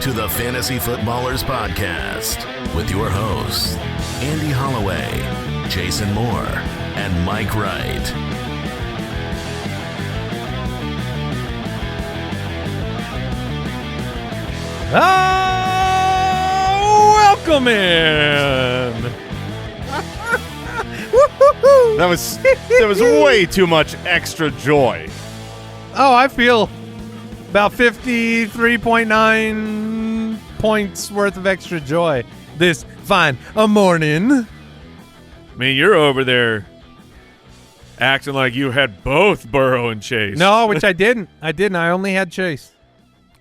to the Fantasy Footballers Podcast with your hosts, Andy Holloway, Jason Moore, and Mike Wright. Welcome in. That was way too much extra joy. Oh, I feel about 53.9 points worth of extra joy this fine morning. I mean, you're over there acting like you had both Burrow and Chase. No, which I didn't. I only had Chase.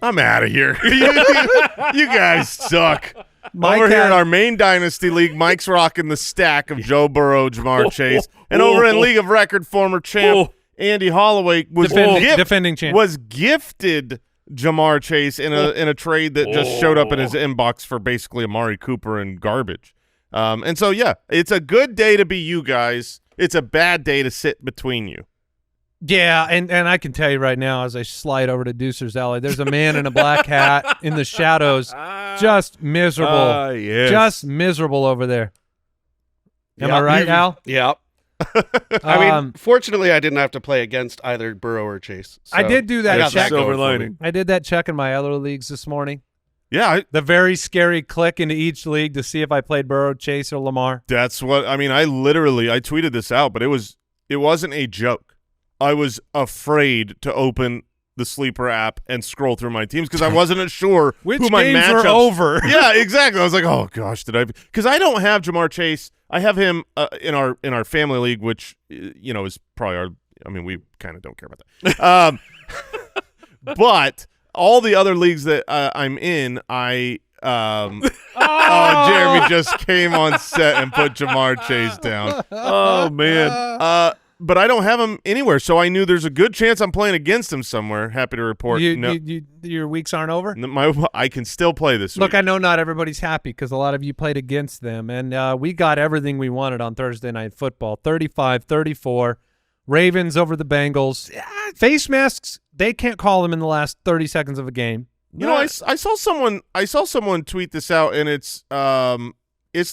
I'm out of here. You guys suck. Over here in our main dynasty league, Mike's rocking the stack of Joe Burrow, Jamar Chase, and over in League of Record, former champ Andy Holloway was defending champ. Was gifted Jamar Chase in a trade that just showed up in his inbox for basically Amari Cooper and garbage. And so yeah, it's a good day to be you guys. It's a bad day to sit between you. Yeah, and I can tell you right now as I slide over to Deucer's Alley, there's a man in a black hat in the shadows, just miserable. Yes. Just miserable over there. Am I right, Al? Yep. I mean, fortunately, I didn't have to play against either Burrow or Chase. So I did do that check. Silver lining. I did that check in my other leagues this morning. Yeah. The very scary click into each league to see if I played Burrow, Chase, or Lamar. That's what I mean. I tweeted this out, but it wasn't a joke. I was afraid to open the Sleeper app and scroll through my teams because I wasn't sure which who my games matchups are over. Yeah, exactly. I was like, oh gosh, because I don't have Jamar Chase. I have him in our family league, which is probably we kind of don't care about that. But all the other leagues that I'm in, Jeremy just came on set and put Jamar Chase down. Oh man. But I don't have him anywhere, so I knew there's a good chance I'm playing against him somewhere. Happy to report. Your weeks aren't over? I can still play this week. Look, I know not everybody's happy because a lot of you played against them, and we got everything we wanted on Thursday Night Football, 35-34. Ravens over the Bengals. Face masks, they can't call them in the last 30 seconds of a game. I saw someone tweet this out, and it's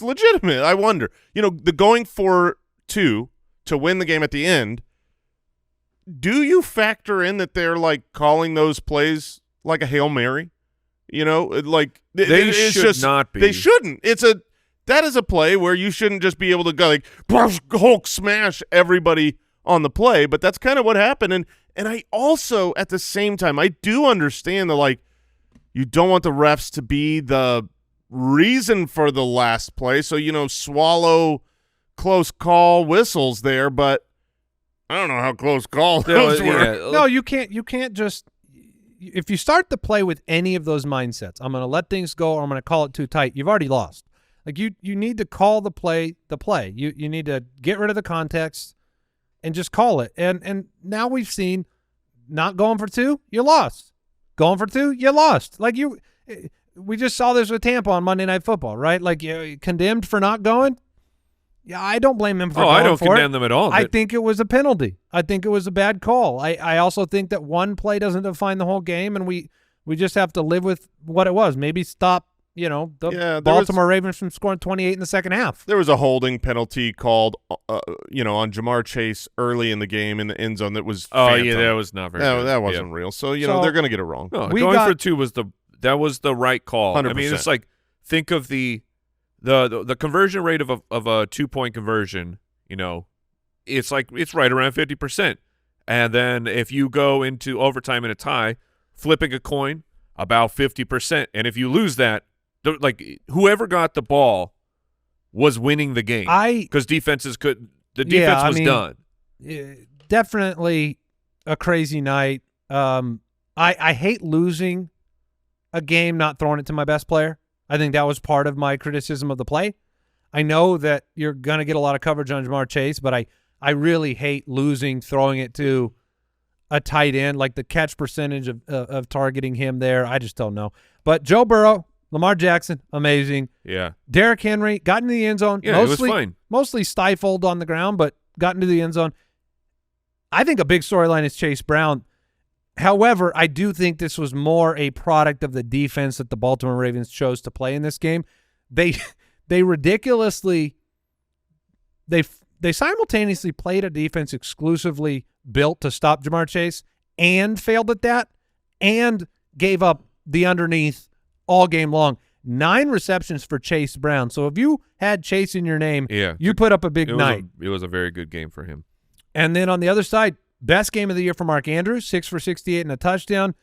legitimate. I wonder. The going for two to win the game at the end, do you factor in that they're like calling those plays like a Hail Mary? They should not be. They shouldn't. That is a play where you shouldn't just be able to go like Hulk smash everybody on the play, but that's kind of what happened. And I also at the same time I do understand that you don't want the refs to be the reason for the last play, so swallow close call whistles there, but I don't know how close call those were. Yeah. No, you can't just – if you start the play with any of those mindsets, I'm going to let things go or I'm going to call it too tight, you've already lost. You need to call the play the play. You need to get rid of the context and just call it. And now we've seen not going for two, you lost. Going for two, you lost. We just saw this with Tampa on Monday Night Football, right? Condemned for not going. Yeah, I don't blame him for going for it. I don't condemn them at all. I think it was a penalty. I think it was a bad call. I also think that one play doesn't define the whole game, and we just have to live with what it was. Maybe stop, the Baltimore Ravens from scoring 28 in the second half. There was a holding penalty called, on Jamar Chase early in the game in the end zone that was phantom. Yeah, that was not very good. That wasn't real. So, they're going to get it wrong. No, going for two was the right call. 100%. I mean, it's like think of the conversion rate of a 2-point conversion, it's right around 50%. And then if you go into overtime in a tie, flipping a coin, about 50%. And if you lose that, whoever got the ball was winning the game because defense was done. Definitely a crazy night. I hate losing a game, not throwing it to my best player. I think that was part of my criticism of the play. I know that you're going to get a lot of coverage on Jamar Chase, but I really hate losing, throwing it to a tight end, like the catch percentage of targeting him there. I just don't know. But Joe Burrow, Lamar Jackson, amazing. Yeah. Derrick Henry got into the end zone. Yeah, it was fine. Mostly stifled on the ground, but got into the end zone. I think a big storyline is Chase Brown. However, I do think this was more a product of the defense that the Baltimore Ravens chose to play in this game. They ridiculously they simultaneously played a defense exclusively built to stop Jamar Chase and failed at that and gave up the underneath all game long. 9 receptions for Chase Brown. So if you had Chase in your name, you put up a big night. It was a very good game for him. And then on the other side, best game of the year for Mark Andrews, 6 for 68 and a touchdown.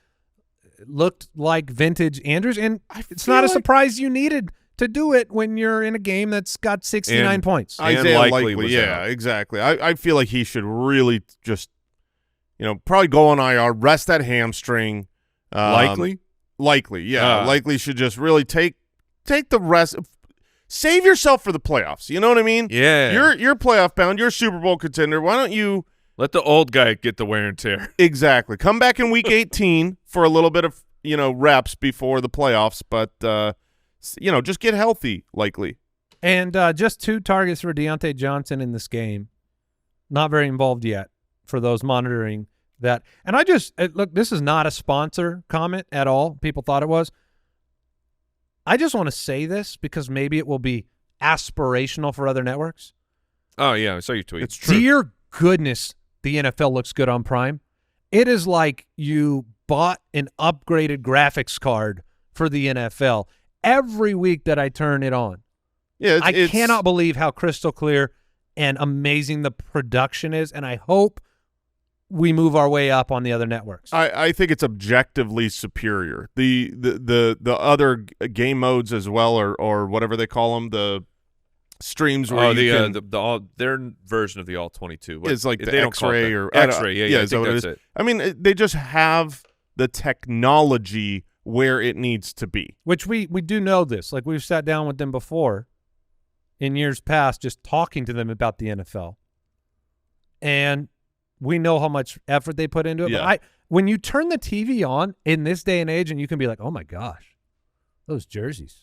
It looked like vintage Andrews, and it's not a surprise you needed to do it when you're in a game that's got 69 points. Isaiah Likely yeah, exactly. I feel like he should really just, probably go on IR, rest that hamstring. Likely, yeah. Likely should just really take the rest. Save yourself for the playoffs. You know what I mean? Yeah. You're playoff bound. You're a Super Bowl contender. Why don't you let the old guy get the wear and tear? Exactly. Come back in week 18 for a little bit of reps before the playoffs, but just get healthy. Likely. And just 2 targets for Deontay Johnson in this game. Not very involved yet for those monitoring that. And I just look, this is not a sponsor comment at all. People thought it was. I just want to say this because maybe it will be aspirational for other networks. Oh, yeah. I saw your tweet. It's true. Dear goodness, the NFL looks good on Prime. It is like you bought an upgraded graphics card for the NFL. Every week that I turn it on, I cannot believe how crystal clear and amazing the production is, and I hope we move our way up on the other networks. I think it's objectively superior. The other game modes as well, or whatever they call them, the streams where their version of the All 22 is like the X-ray or X-ray. Yeah, I think that's it. I mean, they just have the technology where it needs to be. Which we do know this. Like we've sat down with them before in years past, just talking to them about the NFL, and we know how much effort they put into it. Yeah. But when you turn the TV on in this day and age, and you can be like, oh my gosh, those jerseys.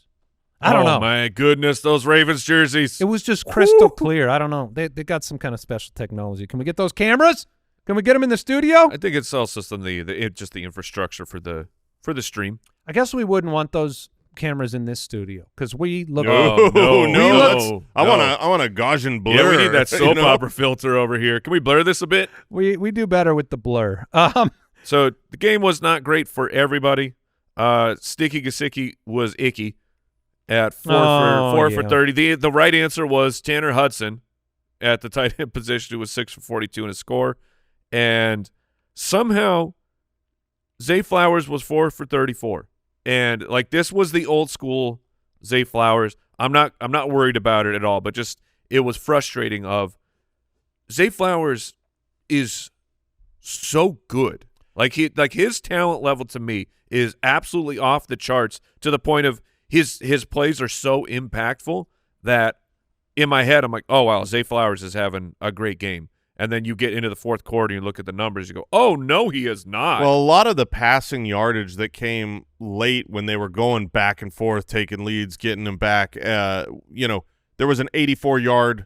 I don't know. Oh my goodness, those Ravens jerseys. It was just crystal clear. I don't know. They got some kind of special technology. Can we get those cameras? Can we get them in the studio? I think it's also just the infrastructure for the stream. I guess we wouldn't want those cameras in this studio because we look. No. I want a Gaussian blur. Yeah, we need that soap opera filter over here. Can we blur this a bit? We do better with the blur. So the game was not great for everybody. Sticky Gesicki was icky at 4 for 30. The right answer was Tanner Hudson at the tight end position, who was 6 for 42 in a score, and somehow Zay Flowers was 4 for 34. And like this was the old school Zay Flowers. I'm not worried about it at all, but just it was frustrating. Of Zay Flowers is so good. Like his talent level to me is absolutely off the charts, to the point of his plays are so impactful that in my head I'm like, oh wow, Zay Flowers is having a great game. And then you get into the fourth quarter and you look at the numbers, you go, oh, no, he is not. Well, a lot of the passing yardage that came late when they were going back and forth, taking leads, getting them back, there was an 84-yard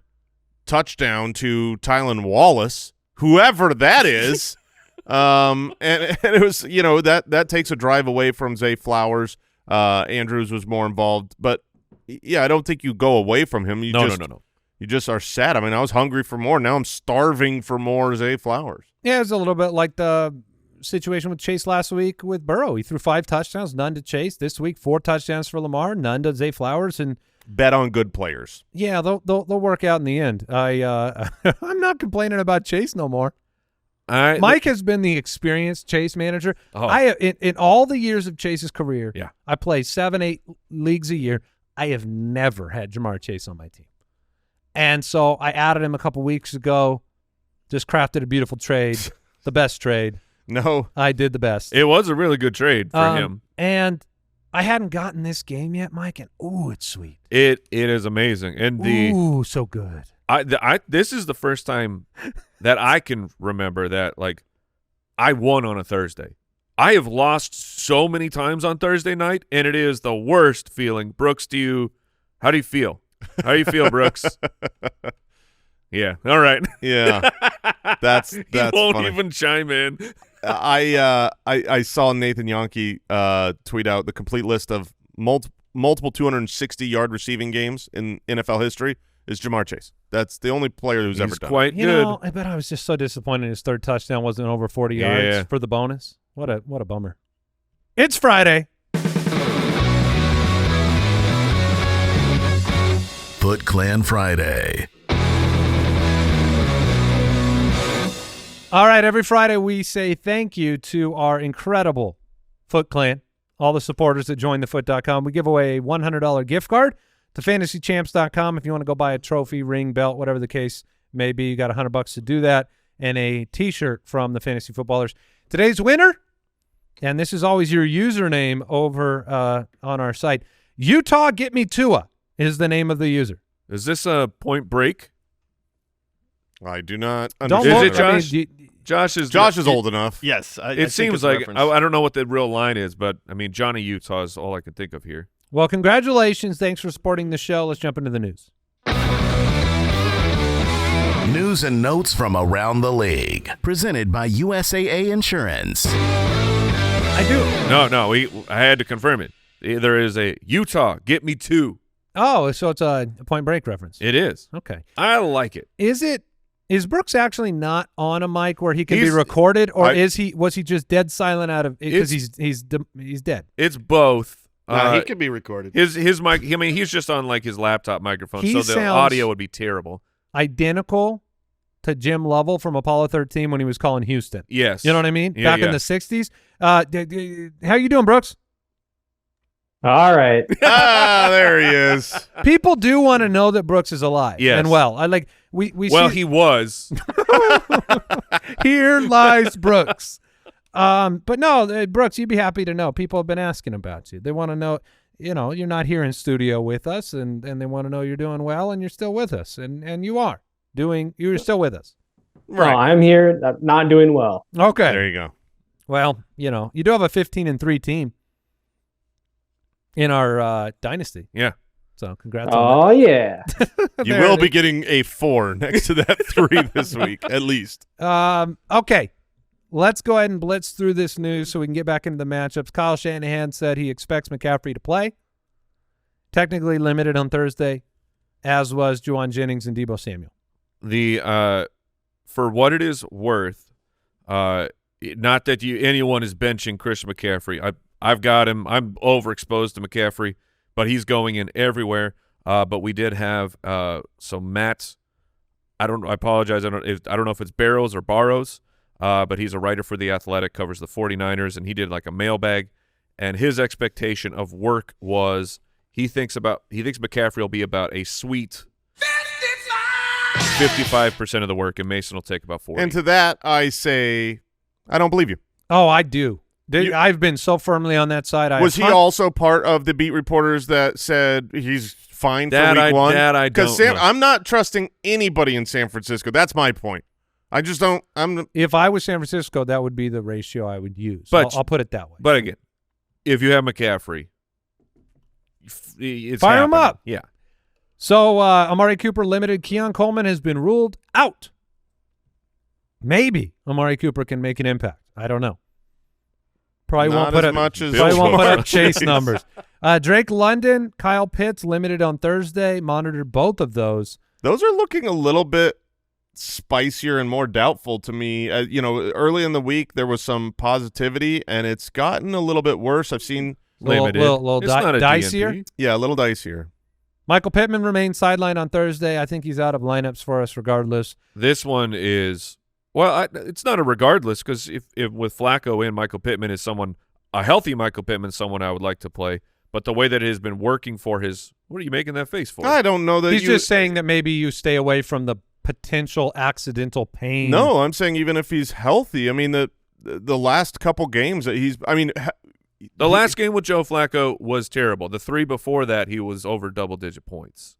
touchdown to Tylan Wallace, whoever that is. And it was, that takes a drive away from Zay Flowers. Andrews was more involved. But, yeah, I don't think you go away from him. No. You just are sad. I mean, I was hungry for more. Now I'm starving for more Zay Flowers. Yeah, it's a little bit like the situation with Chase last week with Burrow. He threw 5 touchdowns, none to Chase. This week, 4 touchdowns for Lamar, none to Zay Flowers. And bet on good players. Yeah, they'll work out in the end. I'm not complaining about Chase no more. Mike has been the experienced Chase manager. Oh. In all the years of Chase's career, yeah, I play 7-8 leagues a year. I have never had Jamar Chase on my team. And so I added him a couple weeks ago, just crafted a beautiful trade, the best trade. No. I did the best. It was a really good trade for him. And I hadn't gotten this game yet, Mike, and it's sweet. It is amazing. And so good. This is the first time that I can remember that, like, I won on a Thursday. I have lost so many times on Thursday night, and it is the worst feeling. Brooks, how do you feel? How do you feel, Brooks? Yeah. All right. Yeah. That's He won't funny. even chime in. I saw Nathan Yonke tweet out the complete list of multiple 260-yard receiving games in NFL history is Jamar Chase. That's the only player who's ever done quite it. You good. know, I bet I was just so disappointed his third touchdown wasn't over 40 yards for the bonus. What a bummer. It's Friday. FootClan Friday. All right, every Friday we say thank you to our incredible Foot Clan, all the supporters that join thefoot.com. We give away a $100 gift card to fantasychamps.com if you want to go buy a trophy, ring, belt, whatever the case may be. You got $100 to do that, and a T-shirt from the Fantasy Footballers. Today's winner, and this is always your username over on our site, Utah Get Me Tua is the name of the user. Is this a Point Break? I do not Don't understand. look. Is it I mean, Josh? Josh is old enough. Yes. It seems like I don't know what the real line is, but I mean Johnny Utah is all I can think of here. Well, congratulations. Thanks for supporting the show. Let's jump into the news. News and notes from around the league. Presented by USAA Insurance. I do. No, I had to confirm it. There is a Utah Get Me 2. Oh, so it's a Point Break reference. It is. Okay. I like it. Is Brooks actually not on a mic where he can be He's- recorded, or I- was he just dead silent out of because he's dead? It's both. He could be recorded. His mic. I mean, he's just on like his laptop microphone, He so the sounds- audio would be terrible. Identical to Jim Lovell from Apollo 13 when he was calling Houston. Yes. You know what I mean? Yeah, Back in the 60s. How you doing, Brooks? All right. There he is. People do want to know that Brooks is alive. Yes. And well. I like we Well, see he was. here lies Brooks. But no, Brooks, you'd be happy to know. People have been asking about you. They want to know, you know, you're not here in studio with us, and they want to know you're doing well, and you're still with us, and you are you're still with us. Well, I'm here, not doing well. Okay. There you go. Well, you know, you do have a 15-3 team in our dynasty. Yeah. So congrats on Oh, yeah. that. You There will it be is. getting a 4 next to that 3 this week, at least. Okay. Let's go ahead and blitz through this news so we can get back into the matchups. Kyle Shanahan said he expects McCaffrey to play. Technically limited on Thursday, as was Juwan Jennings and Deebo Samuel. The for what it is worth, not that anyone is benching Christian McCaffrey. I've got him. I'm overexposed to McCaffrey, but he's going in everywhere. But we did have so Matt's. I apologize. I don't know if it's Barrows or Barrows, but he's a writer for The Athletic, covers the 49ers, and he did like a mailbag. And his expectation of work was he thinks McCaffrey will be about a sweet 55% of the work, and Mason will take about 40. And to that, I say, I don't believe you. Oh, I do. I've been so firmly on that side. Was he also part of the beat reporters that said he's fine for week 1? That I don't know. I'm not trusting anybody in San Francisco. That's my point. I just don't. If I was San Francisco, that would be the ratio I would use. But- I'll put it that way. But again, if you have McCaffrey, it's Fire him happening. up. Yeah. So Amari Cooper limited. Keon Coleman has been ruled out. Maybe Amari Cooper can make an impact. I don't know. Probably Not won't put as up. much as Probably won't put up George. Chase numbers. Drake London, Kyle Pitts limited on Thursday. Monitored both of those. Those are looking a little bit spicier and more doubtful to me. Early in the week there was some positivity, and it's gotten a little bit worse. I've seen Limited. Little It's not a dicier. DNP. a little dicier. Michael Pittman remains sidelined on Thursday. I think he's out of lineups for us regardless. This one is it's not a regardless because if with Flacco in, Michael Pittman is a healthy Michael Pittman, someone I would like to play. But the way that it has been working for what are you making that face for? I don't know that He's just saying that maybe you stay away from the potential accidental pain. No, I'm saying even if he's healthy. I mean the last couple games that The last game with Joe Flacco was terrible. The 3 before that, he was over double-digit points.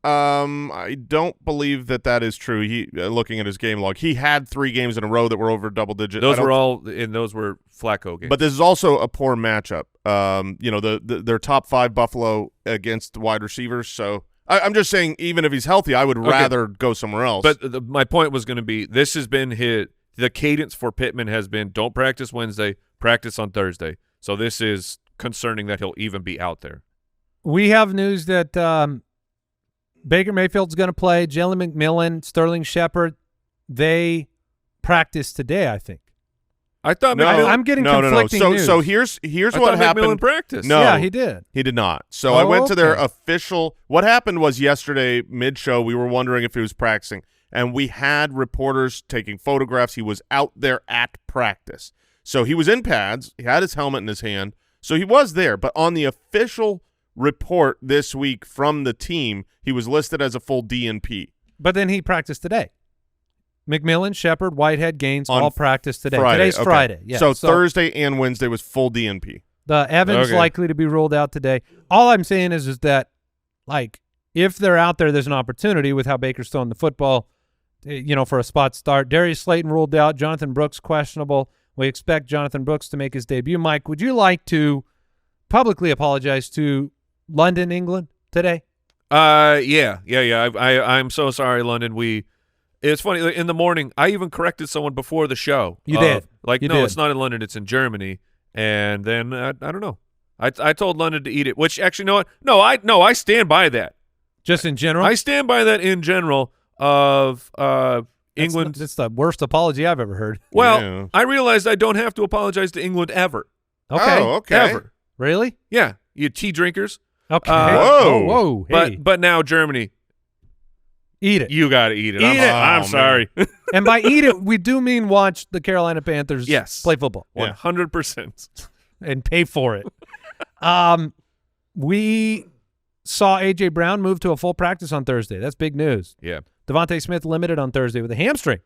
I don't believe that is true. He looking at his game log, he had 3 games in a row that were over double digit. Those were Flacco games. But this is also a poor matchup. Their top 5 Buffalo against wide receivers. So I'm just saying, even if he's healthy, I would rather go somewhere else. But my point was going to be, this has been the cadence for Pittman has been, don't practice Wednesday, practice on Thursday. So this is concerning that he'll even be out there. We have news that Baker Mayfield's going to play. Jalen McMillan, Sterling Shepard, they practiced today, I think. I thought I'm getting conflicting news. So here's what happened. McMillan practiced. No, yeah, he did. He did not. So I went to their official. What happened was yesterday mid-show, we were wondering if he was practicing, and we had reporters taking photographs. He was out there at practice. So he was in pads. He had his helmet in his hand. So he was there. But on the official report this week from the team, he was listed as a full DNP. But then he practiced today. McMillan, Shepard, Whitehead, Gaines all practiced today. Friday. Today's Friday. Yeah. So Thursday and Wednesday was full DNP. The Evans likely to be ruled out today. All I'm saying is that, like, if they're out there, there's an opportunity with how Baker's throwing the football, for a spot start. Darius Slayton ruled out. Jonathan Brooks questionable. We expect Jonathan Brooks to make his debut. Mike, would you like to publicly apologize to London, England today? Yeah. I'm so sorry, London. It's funny, in the morning, I even corrected someone before the show. You did. It's not in London, it's in Germany. And then, I don't know. I told London to eat it, which actually, I stand by that. Just in general? I stand by that in general of England. That's the worst apology I've ever heard. Well, Yeah. I realized I don't have to apologize to England ever. Okay. Oh, okay. Ever. Really? Yeah. You tea drinkers. Okay. Whoa. Whoa. Hey. But now Germany. Eat it. You got to eat it. Eat it. I'm sorry. And by eat it, we do mean watch the Carolina Panthers play football. 100%. And pay for it. We saw A.J. Brown move to a full practice on Thursday. That's big news. Yeah. Devontae Smith limited on Thursday with a hamstring.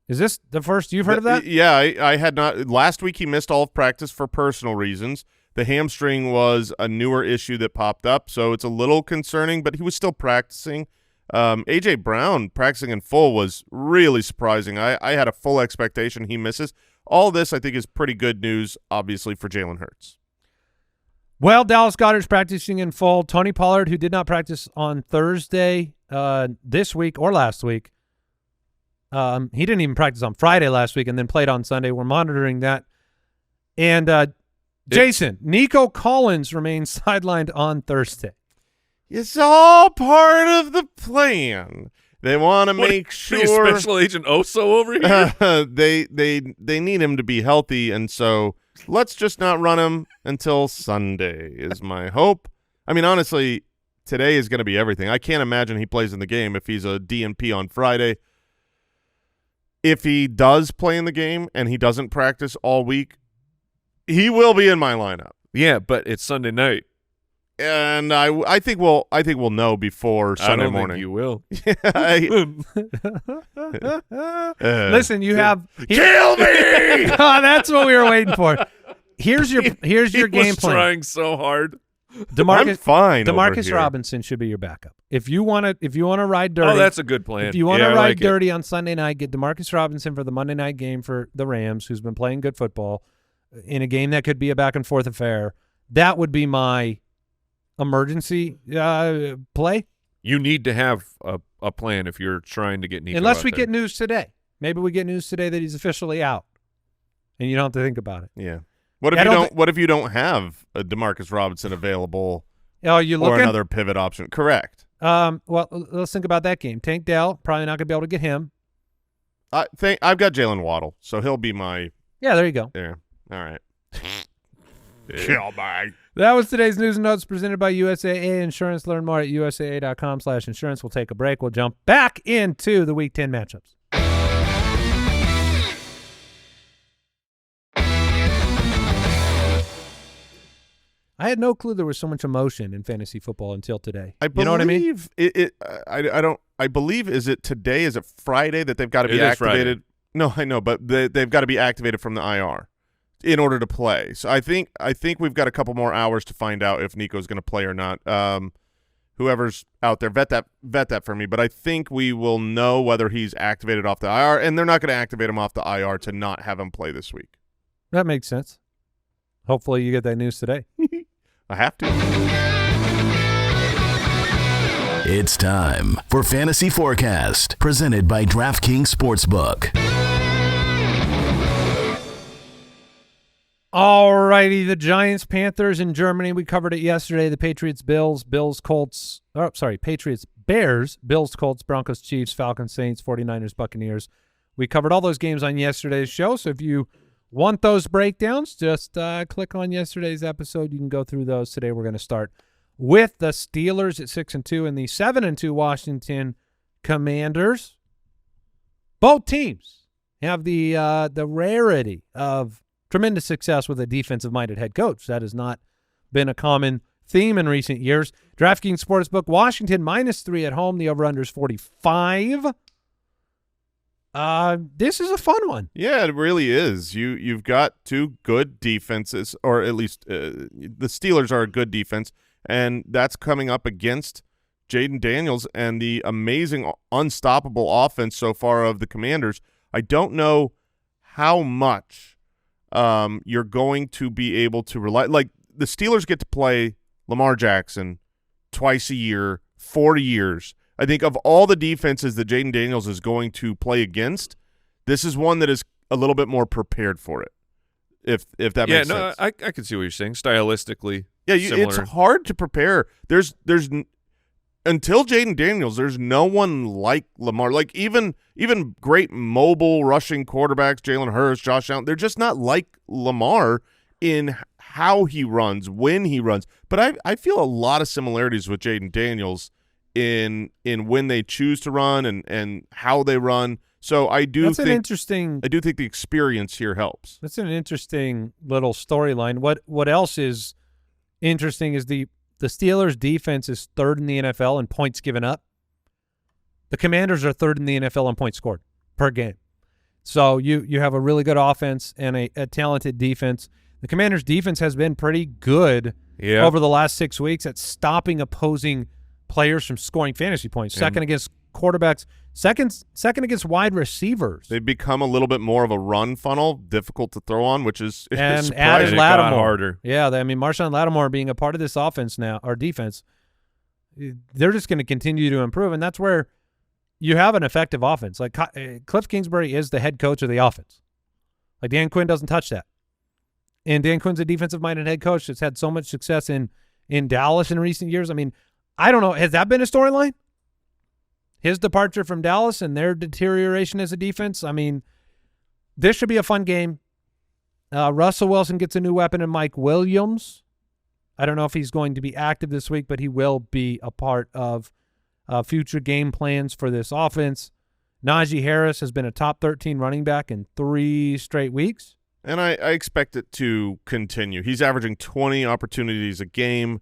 Is this the first you've heard of that? Yeah, I had not. Last week he missed all of practice for personal reasons. The hamstring was a newer issue that popped up, so it's a little concerning, but he was still practicing. A.J. Brown practicing in full was really surprising. I had a full expectation he misses. All this, I think, is pretty good news, obviously, for Jalen Hurts. Well, Dallas Goedert's practicing in full. Tony Pollard, who did not practice on Thursday this week or last week, he didn't even practice on Friday last week and then played on Sunday. We're monitoring that. And Jason, Nico Collins remains sidelined on Thursday. It's all part of the plan. They want to make sure. Special Agent Oso over here. They need him to be healthy, and so let's just not run him until Sunday is my hope. I mean, honestly, today is going to be everything. I can't imagine he plays in the game if he's a DNP on Friday. If he does play in the game and he doesn't practice all week, he will be in my lineup. Yeah, but it's Sunday night. And I think we'll know before Sunday morning. Think you will. Listen, you have kill me. That's what we were waiting for. Here's your game plan. Trying so hard. I'm fine. Demarcus Robinson should be your backup. If you want to ride dirty. Oh, that's a good plan. If you want to ride dirty on Sunday night, get Demarcus Robinson for the Monday night game for the Rams, who's been playing good football in a game that could be a back and forth affair. That would be my emergency play. You need to have a plan if you're trying to get Nico Unless we there. get news today. Maybe we get news today that he's officially out, and you don't have to think about it. Yeah. What if you don't have a Demarcus Robinson available? Oh, you looking? Or another pivot option? Correct. Well, let's think about that game. Tank Dell, probably not going to be able to get him. I've got Jalen Waddle, so he'll be my. Yeah, there you go. There. All right. Kill my. That was today's news and notes presented by USAA Insurance. Learn more at usaa.com/insurance. We'll take a break. We'll jump back into the Week 10 matchups. I had no clue there was so much emotion in fantasy football until today. You know what I mean? I believe, is it today? Is it Friday that they've got to be activated? Friday. No, I know, but they've got to be activated from the IR in order to play. So I think we've got a couple more hours to find out if Nico's going to play or not. Whoever's out there, vet that for me. But I think we will know whether he's activated off the IR, and they're not going to activate him off the IR to not have him play this week. That makes sense. Hopefully you get that news today. I have to. It's time for Fantasy Forecast, presented by DraftKings Sportsbook. All righty, the Giants, Panthers in Germany. We covered it yesterday. The Patriots, Bills, Colts. Oh, sorry, Patriots, Bears, Bills, Colts, Broncos, Chiefs, Falcons, Saints, 49ers, Buccaneers. We covered all those games on yesterday's show, so if you want those breakdowns, just click on yesterday's episode. You can go through those. Today we're going to start with the Steelers at 6-2 and the 7-2 Washington Commanders. Both teams have the rarity of tremendous success with a defensive-minded head coach. That has not been a common theme in recent years. DraftKings Sportsbook, Washington -3 at home. The over-under is 45. This is a fun one. Yeah, it really is. You've got two good defenses, or at least the Steelers are a good defense, and that's coming up against Jaden Daniels and the amazing, unstoppable offense so far of the Commanders. I don't know how much you're going to be able to rely. Like, the Steelers get to play Lamar Jackson twice a year, 4 years. I think of all the defenses that Jaden Daniels is going to play against, this is one that is a little bit more prepared for it, if that makes sense. I can see what you're saying. Stylistically, yeah, it's hard to prepare. There's until Jaden Daniels, there's no one like Lamar. Like, even great mobile rushing quarterbacks, Jalen Hurts, Josh Allen, they're just not like Lamar in how he runs, when he runs. But I feel a lot of similarities with Jaden Daniels in when they choose to run and how they run. So I do think the experience here helps. That's an interesting little storyline. What else is interesting is the Steelers' defense is third in the NFL in points given up. The Commanders are third in the NFL in points scored per game. So you have a really good offense and a talented defense. The Commanders' defense has been pretty good over the last 6 weeks at stopping opposing players from scoring fantasy points. Second against quarterbacks, second against wide receivers. They've become a little bit more of a run funnel, difficult to throw on, which is and added Lattimore. Harder. Yeah, Marshawn Lattimore being a part of this offense now, or defense, they're just going to continue to improve, and that's where you have an effective offense. Like, Cliff Kingsbury is the head coach of the offense. Like, Dan Quinn doesn't touch that. And Dan Quinn's a defensive-minded head coach that's had so much success in Dallas in recent years. I mean, I don't know. Has that been a storyline? His departure from Dallas and their deterioration as a defense? I mean, this should be a fun game. Russell Wilson gets a new weapon in Mike Williams. I don't know if he's going to be active this week, but he will be a part of future game plans for this offense. Najee Harris has been a top 13 running back in 3 straight weeks. And I expect it to continue. He's averaging 20 opportunities a game.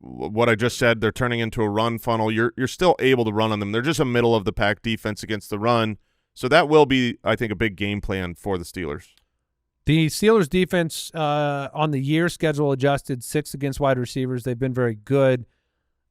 What I just said, they're turning into a run funnel. You're still able to run on them. They're just a middle-of-the-pack defense against the run. So that will be, I think, a big game plan for the Steelers. The Steelers' defense on the year schedule adjusted 6 against wide receivers. They've been very good.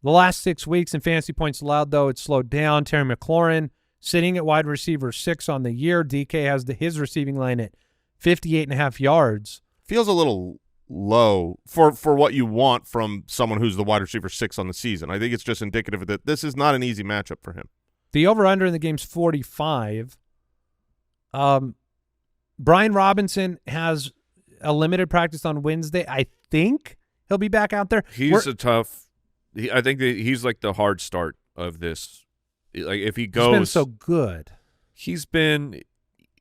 The last 6 weeks in fantasy points allowed, though, it's slowed down. Terry McLaurin sitting at wide receiver 6 on the year. DK has his receiving line at 58.5 yards. Feels a little low for what you want from someone who's the wide receiver 6 on the season. I think it's just indicative that this is not an easy matchup for him. The over-under in the game's 45. Brian Robinson has a limited practice on Wednesday. I think he'll be back out there. He's I think that he's like the hard start of this. Like, if he goes, he's been so good.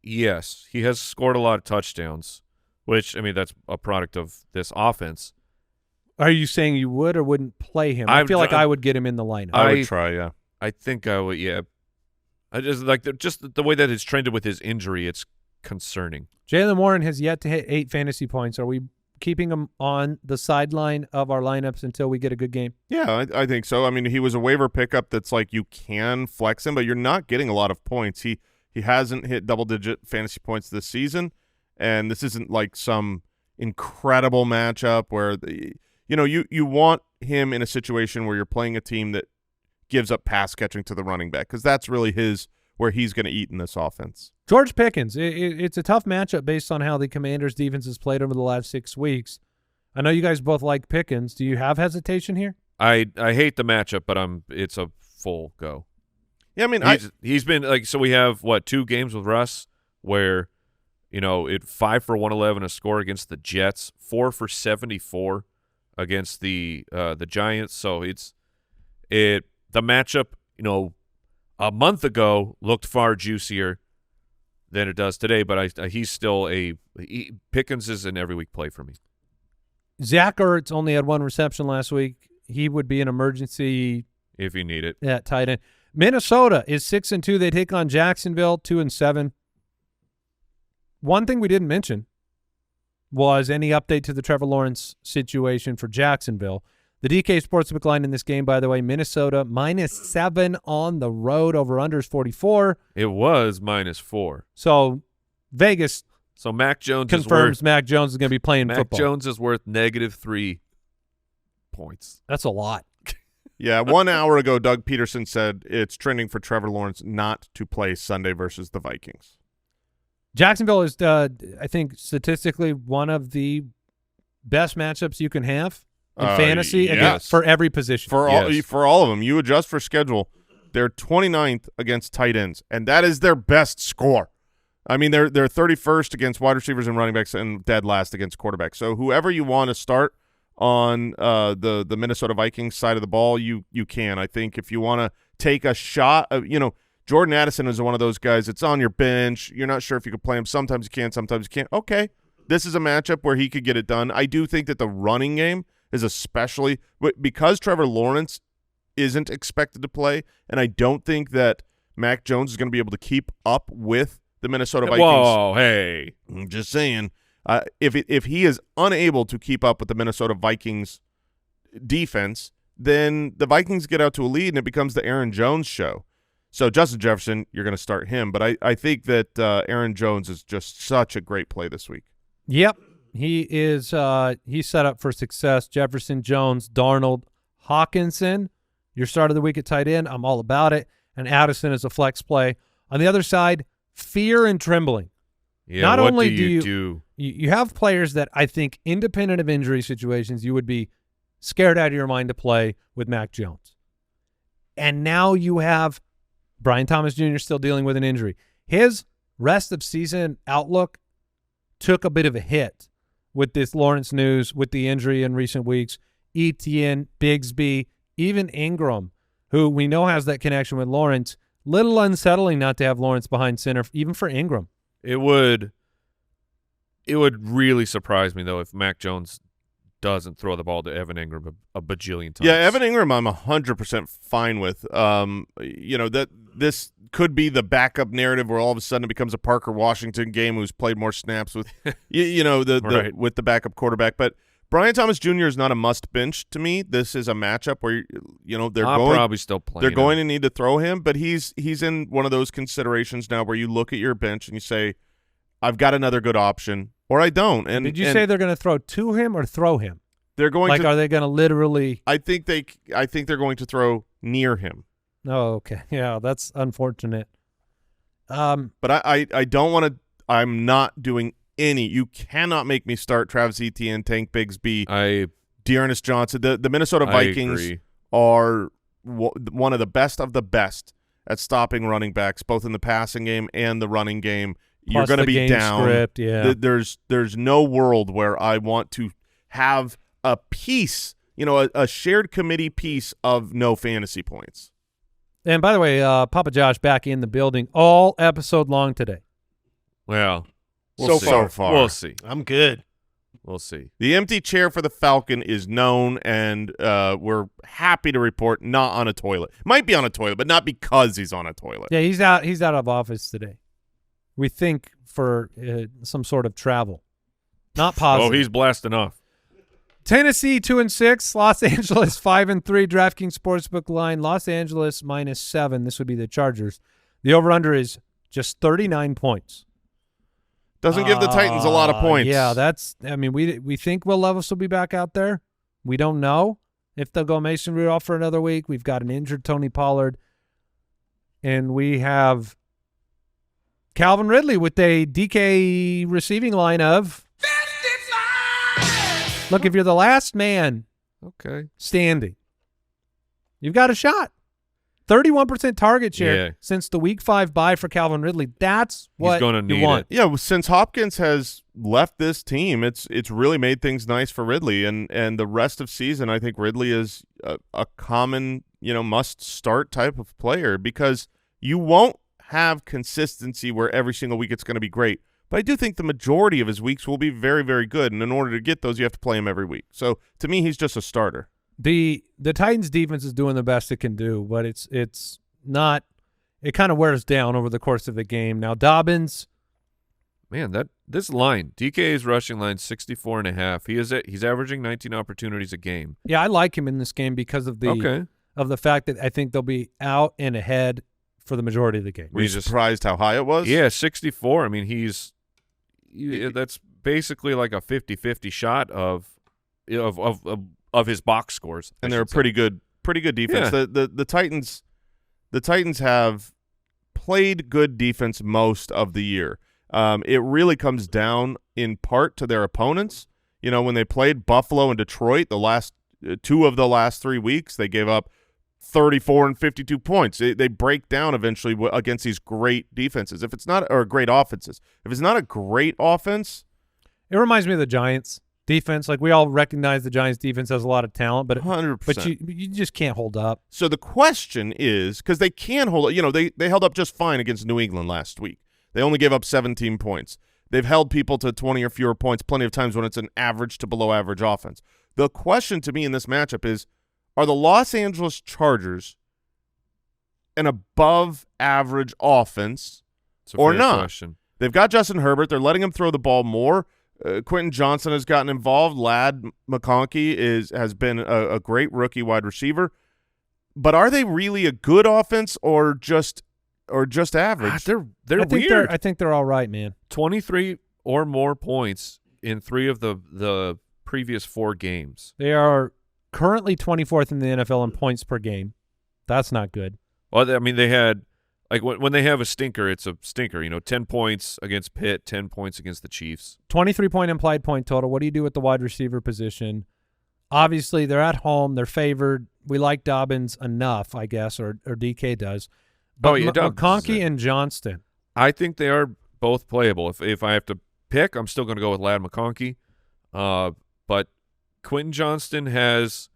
Yes, he has scored a lot of touchdowns, which, I mean, that's a product of this offense. Are you saying you would or wouldn't play him? I feel like I would get him in the lineup. I would try, yeah. I think I would, yeah. I just like the way that it's trended with his injury, it's concerning. Jaylen Warren has yet to hit 8 fantasy points. Are we keeping him on the sideline of our lineups until we get a good game? Yeah, I think so. I mean, he was a waiver pickup that's like you can flex him, but you're not getting a lot of points. He hasn't hit double-digit fantasy points this season, and this isn't like some incredible matchup where you want him in a situation where you're playing a team that gives up pass catching to the running back, because that's really where he's going to eat in this offense. George Pickens, it's a tough matchup based on how the Commanders' defense has played over the last 6 weeks. I know you guys both like Pickens. Do you have hesitation here? I hate the matchup, but it's a full go. Yeah, I mean, he's been like, so we have what, 2 games with Russ where, you know, 5 for 111 a score against the Jets, 4 for 74 against the Giants. So the matchup, you know, a month ago looked far juicier than it does today, but he's still Pickens is an every week play for me. Zach Ertz only had 1 reception last week. He would be an emergency if you need it. Yeah, tight end. Minnesota is 6-2. They take on Jacksonville 2-7. One thing we didn't mention was any update to the Trevor Lawrence situation for Jacksonville. The DK Sportsbook line in this game, by the way, Minnesota -7 on the road. Over/under is 44. It was -4. So Vegas Mac Jones confirms Mac Jones is going to be playing football. Mac Jones is worth -3 points. That's a lot. Yeah, 1 hour ago, Doug Peterson said it's trending for Trevor Lawrence not to play Sunday versus the Vikings. Jacksonville is, I think, statistically one of the best matchups you can have in fantasy for every position. For all of them. You adjust for schedule. They're 29th against tight ends, and that is their best score. I mean, they're 31st against wide receivers and running backs and dead last against quarterbacks. So whoever you want to start on the Minnesota Vikings side of the ball, you can. I think if you want to take a shot of, you know, Jordan Addison is one of those guys. It's on your bench. You're not sure if you could play him. Sometimes you can, sometimes you can't. Okay, this is a matchup where he could get it done. I do think that the running game is especially because Trevor Lawrence isn't expected to play, and I don't think that Mac Jones is going to be able to keep up with the Minnesota Vikings. Whoa, hey. I'm just saying. If he is unable to keep up with the Minnesota Vikings defense, then the Vikings get out to a lead and it becomes the Aaron Jones show. So Justin Jefferson, you're going to start him. But I think that Aaron Jones is just such a great play this week. Yep. He is he's set up for success. Jefferson, Jones, Darnold, Hawkinson, your start of the week at tight end. I'm all about it. And Addison is a flex play. On the other side, fear and trembling. Yeah, Not what only do you do? You have players that I think, independent of injury situations, you would be scared out of your mind to play with Mac Jones. And now you have Brian Thomas Jr. still dealing with an injury. His rest of season outlook took a bit of a hit with this Lawrence news, with the injury in recent weeks. Etienne, Bigsby, even Ingram, who we know has that connection with Lawrence. Little unsettling not to have Lawrence behind center, even for Ingram. It would really surprise me, though, if Mac Jones doesn't throw the ball to Evan Ingram a bajillion times. Yeah, Evan Ingram I'm 100% fine with. You know, that this could be the backup narrative where all of a sudden it becomes a Parker Washington game who's played more snaps with, with the backup quarterback. But Brian Thomas Jr. is not a must bench to me. This is a matchup where they're probably still playing. They're going to need to throw him, but he's in one of those considerations now where you look at your bench and you say, I've got another good option, or I don't. And did you say they're going to throw to him or throw him? They're going are they going to literally? I think they're going to throw near him. Oh, okay. Yeah, that's unfortunate. But I don't want to. I'm not doing any. You cannot make me start Travis Etienne, Tank Bigsby, Dearness Johnson. The Minnesota Vikings are one of the best at stopping running backs, both in the passing game and the running game. You're going to be down. Script, yeah. There's no world where I want to have a piece, a shared committee piece of no fantasy points. And by the way, Papa Josh back in the building all episode long today. Well, so far. We'll see. I'm good. We'll see. The empty chair for the Falcon is known, and we're happy to report not on a toilet. Might be on a toilet, but not because he's on a toilet. Yeah, he's out of office today. We think for some sort of travel. Not positive. Oh, he's blasting off. Tennessee 2-6, Los Angeles 5-3. DraftKings Sportsbook line, Los Angeles -7. This would be the Chargers. The over/under is just 39 points. Doesn't give the Titans a lot of points. Yeah, that's. I mean, we think Will Levis will be back out there. We don't know if they'll go Mason Rudolph for another week. We've got an injured Tony Pollard, and we have Calvin Ridley with a DK receiving line of 55. Look, if you're the last man standing, you've got a shot. 31% target share since the Week 5 bye for Calvin Ridley. That's what you want. Yeah, since Hopkins has left this team, it's really made things nice for Ridley, and the rest of season, I think Ridley is a common must-start type of player because you won't have consistency where every single week it's going to be great. But I do think the majority of his weeks will be very, very good, and in order to get those, you have to play him every week. So to me, he's just a starter. The Titans defense is doing the best it can do, but it's not – it kind of wears down over the course of the game. Now, Dobbins – man, this line, DK's rushing line 64.5. He's averaging 19 opportunities a game. Yeah, I like him in this game because of the fact that I think they'll be out and ahead for the majority of the game. Were you surprised how high it was? Yeah, 64. I mean, that's basically like a 50-50 shot of his box scores. And they're a pretty good defense. Yeah. The Titans have played good defense most of the year. It really comes down in part to their opponents. When they played Buffalo and Detroit, the last 2 of the last 3 weeks, they gave up 34 and 52 points. They break down eventually against these great defenses. Or great offenses. If it's not a great offense, it reminds me of the Giants defense. Like, we all recognize the Giants defense has a lot of talent, but 100%. But you just can't hold up. So the question is, because they can hold up, they held up just fine against New England last week. They only gave up 17 points. They've held people to 20 or fewer points plenty of times when it's an average to below average offense. The question to me in this matchup is, are the Los Angeles Chargers an above average offense or not? Question. They've got Justin Herbert. They're letting him throw the ball more. Quentin Johnson has gotten involved. Ladd McConkey has been a great rookie wide receiver. But are they really a good offense or just average? They're weird. I think they're all right, man. 23 or more points in 3 of the previous 4 games. They are currently 24th in the NFL in points per game. That's not good. Well, I mean, they had like when they have a stinker, it's a stinker. 10 points against Pitt, 10 points against the Chiefs. 23-point implied point total. What do you do with the wide receiver position? Obviously, they're at home. They're favored. We like Dobbins enough, I guess, or DK does. But McConkey and Johnston. I think they are both playable. If I have to pick, I'm still going to go with Ladd McConkey. But Quentin Johnston has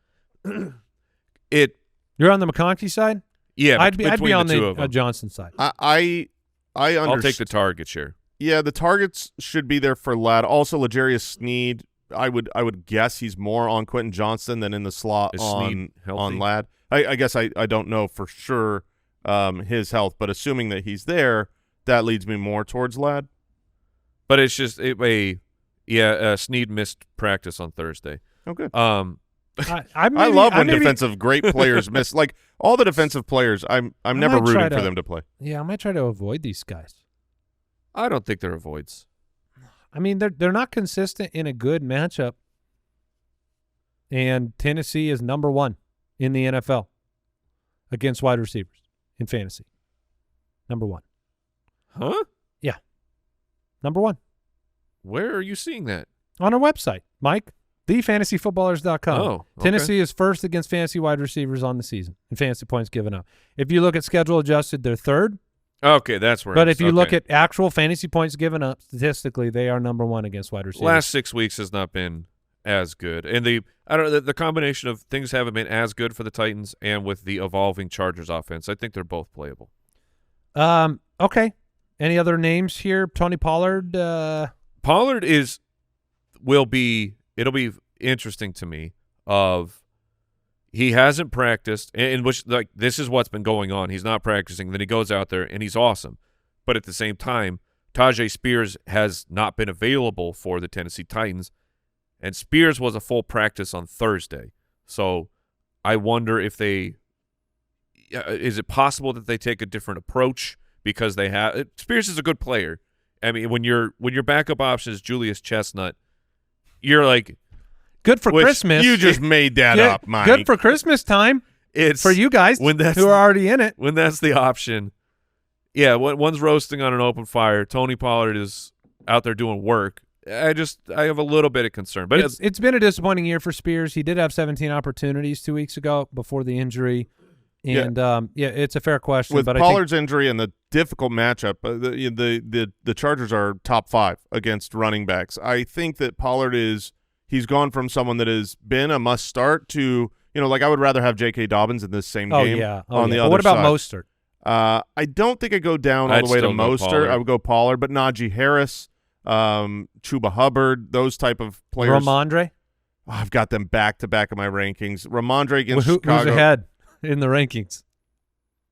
it. You're on the McConkey side? Yeah, I'd be on the Johnston side. I I'll take the target share. Yeah, the targets should be there for Ladd. Also, L'Jarius Sneed, I would guess he's more on Quentin Johnston than in the slot on Ladd. I guess I don't know for sure his health, but assuming that he's there, that leads me more towards Ladd. But it's just Sneed missed practice on Thursday. Okay. I love when defensive great players miss. Like all the defensive players, I'm never rooting for them to play. Yeah, I might try to avoid these guys. I don't think they're avoids. I mean, they're not consistent in a good matchup. And Tennessee is number 1 in the NFL against wide receivers in fantasy. Number 1. Huh? Yeah. Number 1. Where are you seeing that? On our website, Mike. TheFantasyFootballers.com. Oh, okay. Tennessee is first against fantasy wide receivers on the season in fantasy points given up. If you look at schedule adjusted, they're 3rd. Okay, that's where. But if you look at actual fantasy points given up, statistically, they are number 1 against wide receivers. Last 6 weeks has not been as good, and the combination of things haven't been as good for the Titans, and with the evolving Chargers offense, I think they're both playable. Okay. Any other names here? Tony Pollard. Pollard it'll be interesting to me. He hasn't practiced, and which this is what's been going on. He's not practicing, then he goes out there and he's awesome. But at the same time, Tajay Spears has not been available for the Tennessee Titans, and Spears was a full practice on Thursday. So I wonder if is it possible that they take a different approach because they have Spears is a good player. I mean, when your backup option is Julius Chestnut, you're like, good for Christmas. You just made that up, Mike. Good for Christmas time. It's for you guys who are already in it. When that's the option, yeah. One's roasting on an open fire. Tony Pollard is out there doing work. I have a little bit of concern, but it's been a disappointing year for Spears. He did have 17 opportunities 2 weeks ago before the injury. And it's a fair question. With but Pollard's injury and the difficult matchup, the Chargers are top 5 against running backs. I think that Pollard he's gone from someone that has been a must start to, like I would rather have J.K. Dobbins in this same game on the other side. What about Mostert? I don't think I go down all the way to Mostert. I would go Pollard, but Najee Harris, Chuba Hubbard, those type of players. Ramondre? I've got them back-to-back in my rankings. Ramondre against Chicago. Who's ahead in the rankings?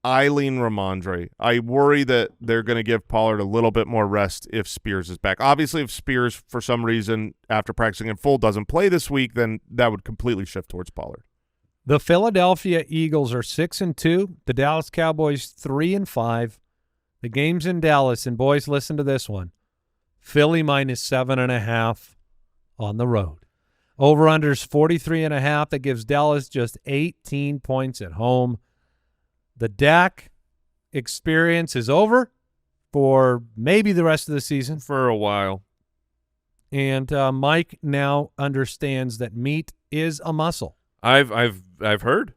Eileen Ramondre. I worry that they're going to give Pollard a little bit more rest if Spears is back. Obviously, if Spears, for some reason, after practicing in full, doesn't play this week, then that would completely shift towards Pollard. The Philadelphia Eagles are 6-2. The Dallas Cowboys 3-5. The game's in Dallas, and boys, listen to this one. Philly minus 7.5 on the road. Over-under's 43.5. That gives Dallas just 18 points at home. The Dak experience is over for maybe the rest of the season. For a while. And Mike now understands that meat is a muscle. I've heard.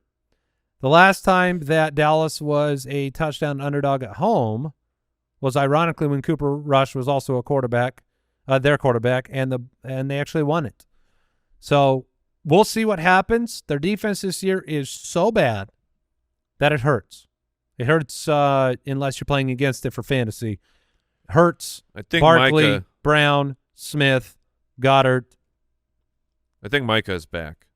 The last time that Dallas was a touchdown underdog at home was ironically when Cooper Rush was also a quarterback, their quarterback, and they actually won it. So we'll see what happens. Their defense this year is so bad that it hurts. It hurts unless you're playing against it for fantasy. Hurts. I think Barkley, Brown, Smith, Goddard. I think Micah is back.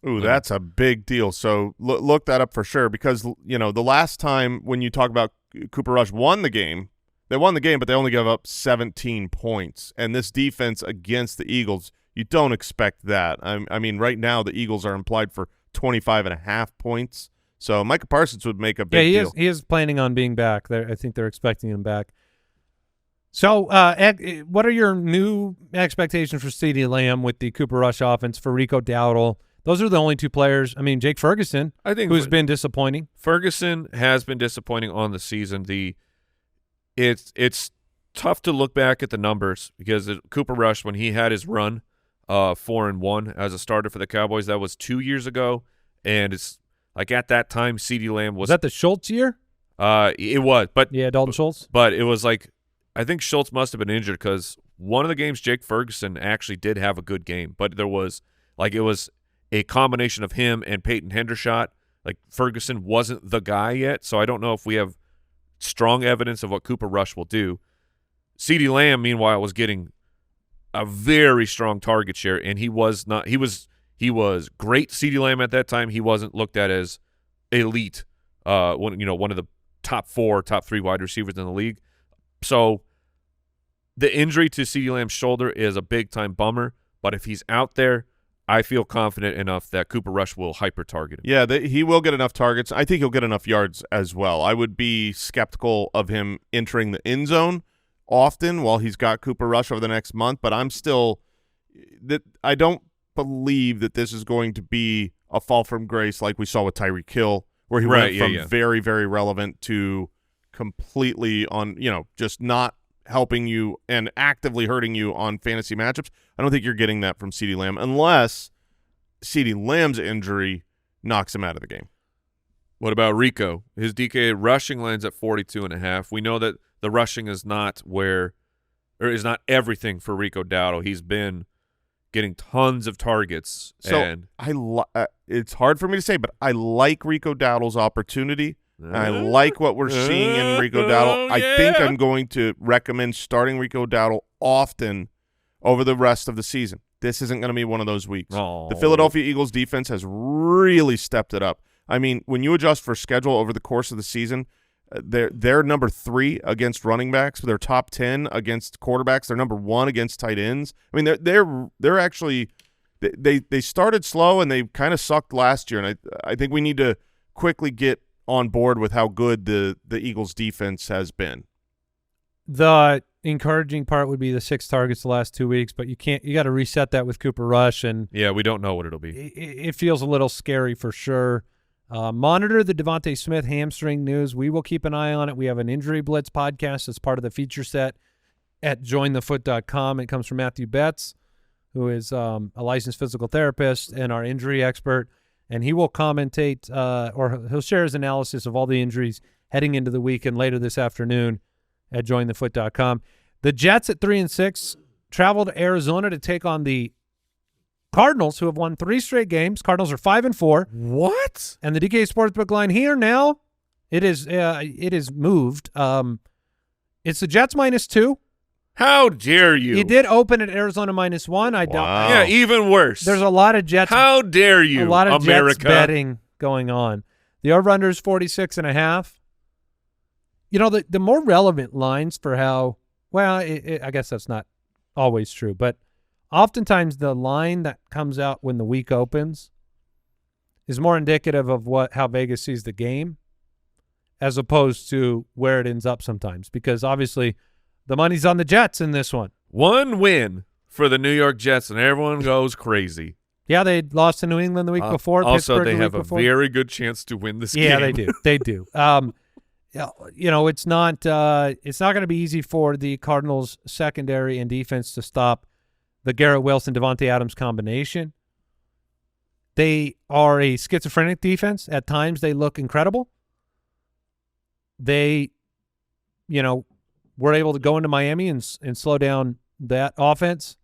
Ooh, that's a big deal. So look that up for sure because, the last time when you talk about Cooper Rush won the game, they won the game, but they only gave up 17 points. And this defense against the Eagles, you don't expect that. I mean, right now the Eagles are implied for 25.5 points. So Micah Parsons would make a big deal. He is planning on being back. I think they're expecting him back. So what are your new expectations for CeeDee Lamb with the Cooper Rush offense, for Rico Dowdle? Those are the only two players. I mean, Jake Ferguson, who's been disappointing. Ferguson has been disappointing on the season. It's tough to look back at the numbers because Cooper Rush, when he had his run 4-1 as a starter for the Cowboys, that was 2 years ago, and it's like at that time CeeDee Lamb was that the Schultz year? It was, but Dalton Schultz. But it was like I think Schultz must have been injured because one of the games Jake Ferguson actually did have a good game, but it was a combination of him and Peyton Hendershot. Like Ferguson wasn't the guy yet, so I don't know if we have strong evidence of what Cooper Rush will do. CeeDee Lamb, meanwhile, was getting a very strong target share, and he was not. He was great. CeeDee Lamb at that time, he wasn't looked at as elite. One of the top 3 wide receivers in the league. So the injury to CeeDee Lamb's shoulder is a big time bummer. But if he's out there, I feel confident enough that Cooper Rush will hyper-target him. Yeah, he will get enough targets. I think he'll get enough yards as well. I would be skeptical of him entering the end zone often while he's got Cooper Rush over the next month, but I don't believe that this is going to be a fall from grace like we saw with Tyreek Hill, where he went from very, very relevant to completely on, just not helping you and actively hurting you on fantasy matchups. I don't think you're getting that from CeeDee Lamb unless CeeDee Lamb's injury knocks him out of the game. What about Rico? His DK rushing lands at 42.5. We know that the rushing is not everything for Rico Dowdle. He's been getting tons of targets. So it's hard for me to say, but I like Rico Dowdle's opportunity. I like what we're seeing in Rico Dowdle. I think I'm going to recommend starting Rico Dowdle often over the rest of the season. This isn't going to be one of those weeks. Oh. The Philadelphia Eagles defense has really stepped it up. I mean, when you adjust for schedule over the course of the season, they're number 3 against running backs. They're top 10 against quarterbacks. They're number 1 against tight ends. I mean, they're actually they started slow and they kind of sucked last year. And I think we need to quickly get on board with how good the Eagles defense has been. The encouraging part would be the 6 targets the last 2 weeks, but you got to reset that with Cooper Rush, and we don't know what it'll be. It feels a little scary for sure. Monitor the Devontae Smith hamstring news. We will keep an eye on it. We have an Injury Blitz podcast as part of the feature set at jointhefoot.com. It comes from Matthew Betts, who is a licensed physical therapist and our injury expert. and he will commentate or he'll share his analysis of all the injuries heading into the weekend later this afternoon at jointhefoot.com. The Jets at 3-6 travel to Arizona to take on the Cardinals, who have won 3 straight games. Cardinals are 5-4. What? And the DK Sportsbook line here now, it is moved. It's the Jets -2. How dare you? He did open at Arizona -1. I don't. Wow. Yeah, even worse. There's a lot of Jets. How dare you? A lot of America. Jets betting going on. The over/under is 46.5. You know, the more relevant lines for how I guess that's not always true, but oftentimes the line that comes out when the week opens is more indicative of how Vegas sees the game, as opposed to where it ends up sometimes, because obviously the money's on the Jets in this one. One win for the New York Jets, and everyone goes crazy. Yeah, they lost to New England the week before. Also, Pittsburgh they the have week a before. very good chance to win this game. Yeah, they do. They do. You know, it's not going to be easy for the Cardinals secondary and defense to stop the Garrett Wilson, Devontae Adams combination. They are a schizophrenic defense. At times, they look incredible. They, were able to go into Miami and slow down that offense.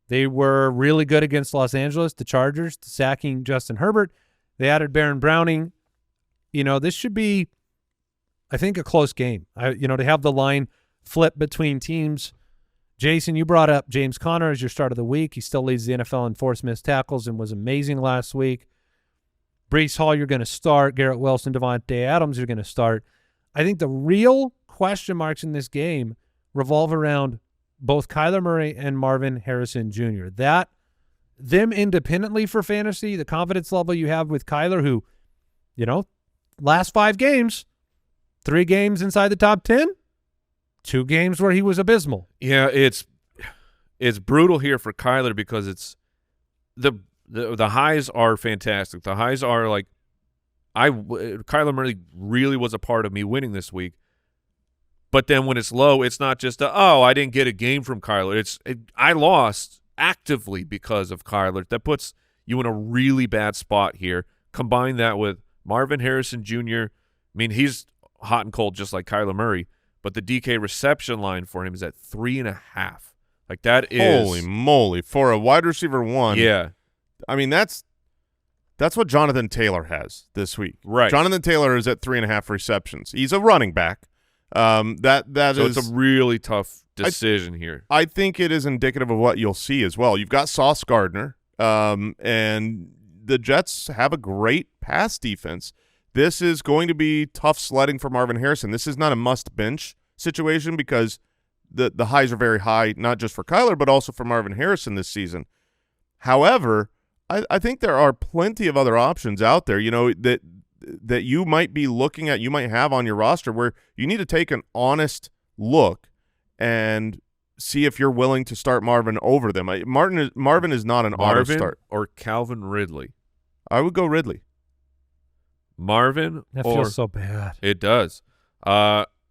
They were really good against Los Angeles, the Chargers, sacking Justin Herbert. They added Baron Browning. This should be, I think, a close game. To have the line flip between teams. Jason, you brought up James Conner as your start of the week. He still leads the NFL in forced missed tackles and was amazing last week. Breece Hall, you're going to start. Garrett Wilson, Devontae Adams, you're going to start. I think the real question marks in this game revolve around both Kyler Murray and Marvin Harrison Jr. Them independently for fantasy, the confidence level you have with Kyler, who, last 5 games, 3 games inside the top 10, 2 games where he was abysmal. Yeah, it's brutal here for Kyler because it's the highs are fantastic. The highs are like Kyler Murray really was a part of me winning this week. But then when it's low, it's not just I didn't get a game from Kyler. I lost actively because of Kyler. That puts you in a really bad spot here. Combine that with Marvin Harrison Jr. I mean, he's hot and cold just like Kyler Murray, but the DK reception line for him is at 3.5. Like that is holy moly for a wide receiver 1. Yeah, I mean that's what Jonathan Taylor has this week. Right. Jonathan Taylor is at 3.5 receptions. He's a running back. So it's a really tough decision here. I think it is indicative of what you'll see as well. You've got Sauce Gardner, and the Jets have a great pass defense. This is going to be tough sledding for Marvin Harrison. This is not a must-bench situation because the highs are very high, not just for Kyler, but also for Marvin Harrison this season. However, I think there are plenty of other options out there, that you might be looking at, you might have on your roster where you need to take an honest look and see if you're willing to start Marvin over them. Marvin is not an auto start. Or Calvin Ridley. I would go Ridley. Marvin That or feels so bad. It does.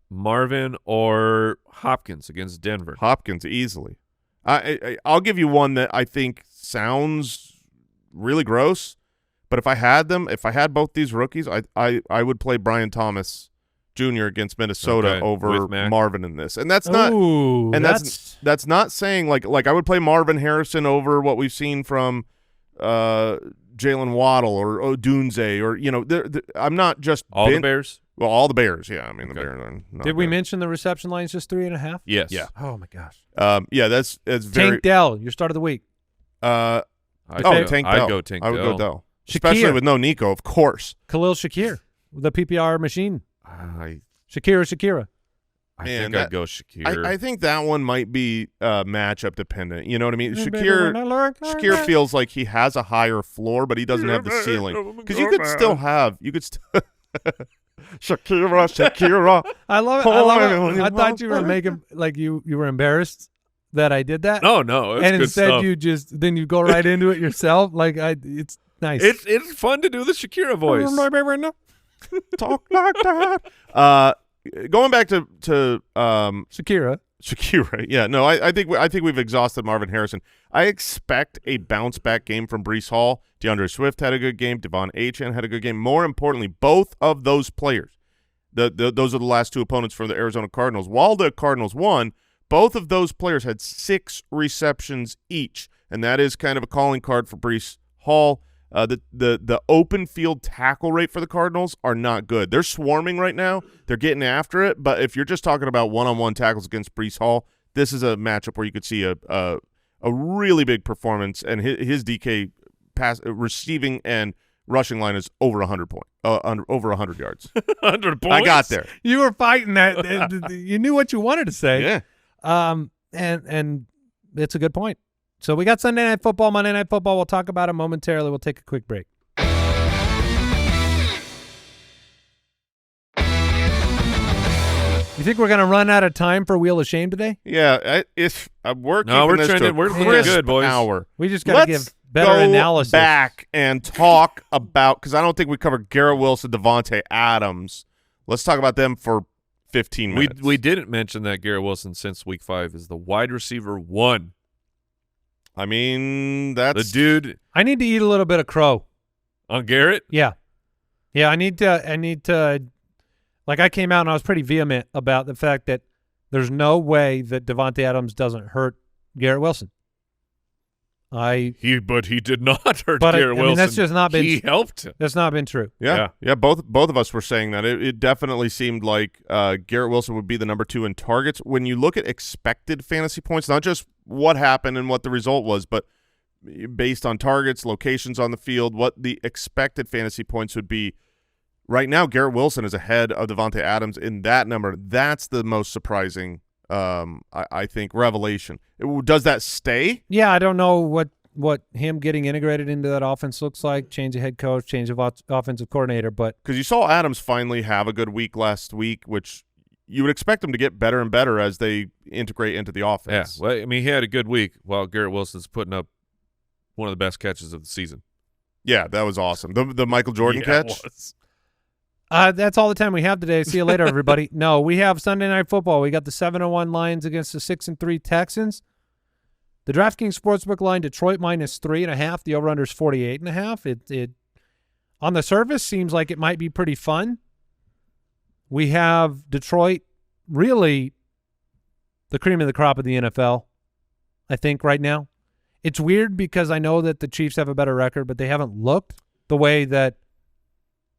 Marvin or Hopkins against Denver. Hopkins easily. I'll give you one that I think sounds really gross, but if I had both these rookies, I would play Brian Thomas Jr. against Minnesota over Marvin in this. And that's not that's not saying like I would play Marvin Harrison over what we've seen from Jalen Waddle or Odunze or I'm not just the Bears. Well, all the Bears, yeah. I mean the Bears are not Did we good. mention the reception line is just 3.5? Yes. Yeah. Oh my gosh. Yeah, that's very Tank Dell, your start of the week. Tank Dell. I'd go Tank I would Dell. go Dell. Shakir. Especially with no Nico, of course. Khalil Shakir, the PPR machine. I Shakira. think I'd go Shakir. I think that one might be matchup dependent. You know what I mean? Shakir feels like he has a higher floor, but he doesn't have the ceiling. Because you could still Shakira. I love it. I thought you were making like you were embarrassed that I did that. No, it's and good instead stuff. then you go right into it yourself. Like it's nice. It's fun to do the Shakira voice. Talk like that. Going back to Shakira. Secure, yeah. No, I think we've exhausted Marvin Harrison. I expect a bounce back game from Breece Hall. DeAndre Swift had a good game. Devon Achane had a good game. More importantly, both of those players, those are the last two opponents for the Arizona Cardinals. While the Cardinals won, both of those players had 6 receptions each, and that is kind of a calling card for Breece Hall. The open field tackle rate for the Cardinals are not good. They're swarming right now. They're getting after it. But if you're just talking about one-on-one tackles against Breece Hall, this is a matchup where you could see a really big performance, and his DK pass receiving and rushing line is over 100 over 100 yards. 100 points. I got there. You were fighting that. You knew what you wanted to say. Yeah. And it's a good point. So we got Sunday Night Football, Monday Night Football. We'll talk about it momentarily. We'll take a quick break. You think we're going to run out of time for Wheel of Shame today? Yeah. We're good, boys. Hour. We just got to give better analysis. Back and talk about, because I don't think we covered Garrett Wilson, Devontae Adams. Let's talk about them for 15 minutes. We didn't mention that Garrett Wilson since week 5 is the wide receiver 1. I mean, that's the dude. I need to eat a little bit of crow On Garrett? Yeah. I need to like, I came out and I was pretty vehement about the fact that there's no way that Devontae Adams doesn't hurt Garrett Wilson. But he did not hurt Garrett Wilson. I mean, that's just not been. He helped him. That's not been true. Yeah. Both of us were saying that it definitely seemed like Garrett Wilson would be the number 2 in targets. When you look at expected fantasy points, not just what happened and what the result was, but based on targets, locations on the field, what the expected fantasy points would be. Right now, Garrett Wilson is ahead of Devontae Adams in that number. That's the most surprising, I think, revelation. Does that stay? Yeah, I don't know what him getting integrated into that offense looks like. Change of head coach, change of offensive coordinator, but because you saw Adams finally have a good week last week, which you would expect him to get better and better as they integrate into the offense. Yeah, well, I mean, he had a good week while Garrett Wilson's putting up one of the best catches of the season. Yeah, that was awesome. The Michael Jordan catch. That's all the time we have today. See you later, everybody. No, we have Sunday Night Football. We got the 7-1 Lions against the 6-3 Texans. The DraftKings Sportsbook line, Detroit -3.5. The over-under is 48.5. It on the surface seems like it might be pretty fun. We have Detroit, really the cream of the crop of the NFL, I think, right now. It's weird because I know that the Chiefs have a better record, but they haven't looked the way that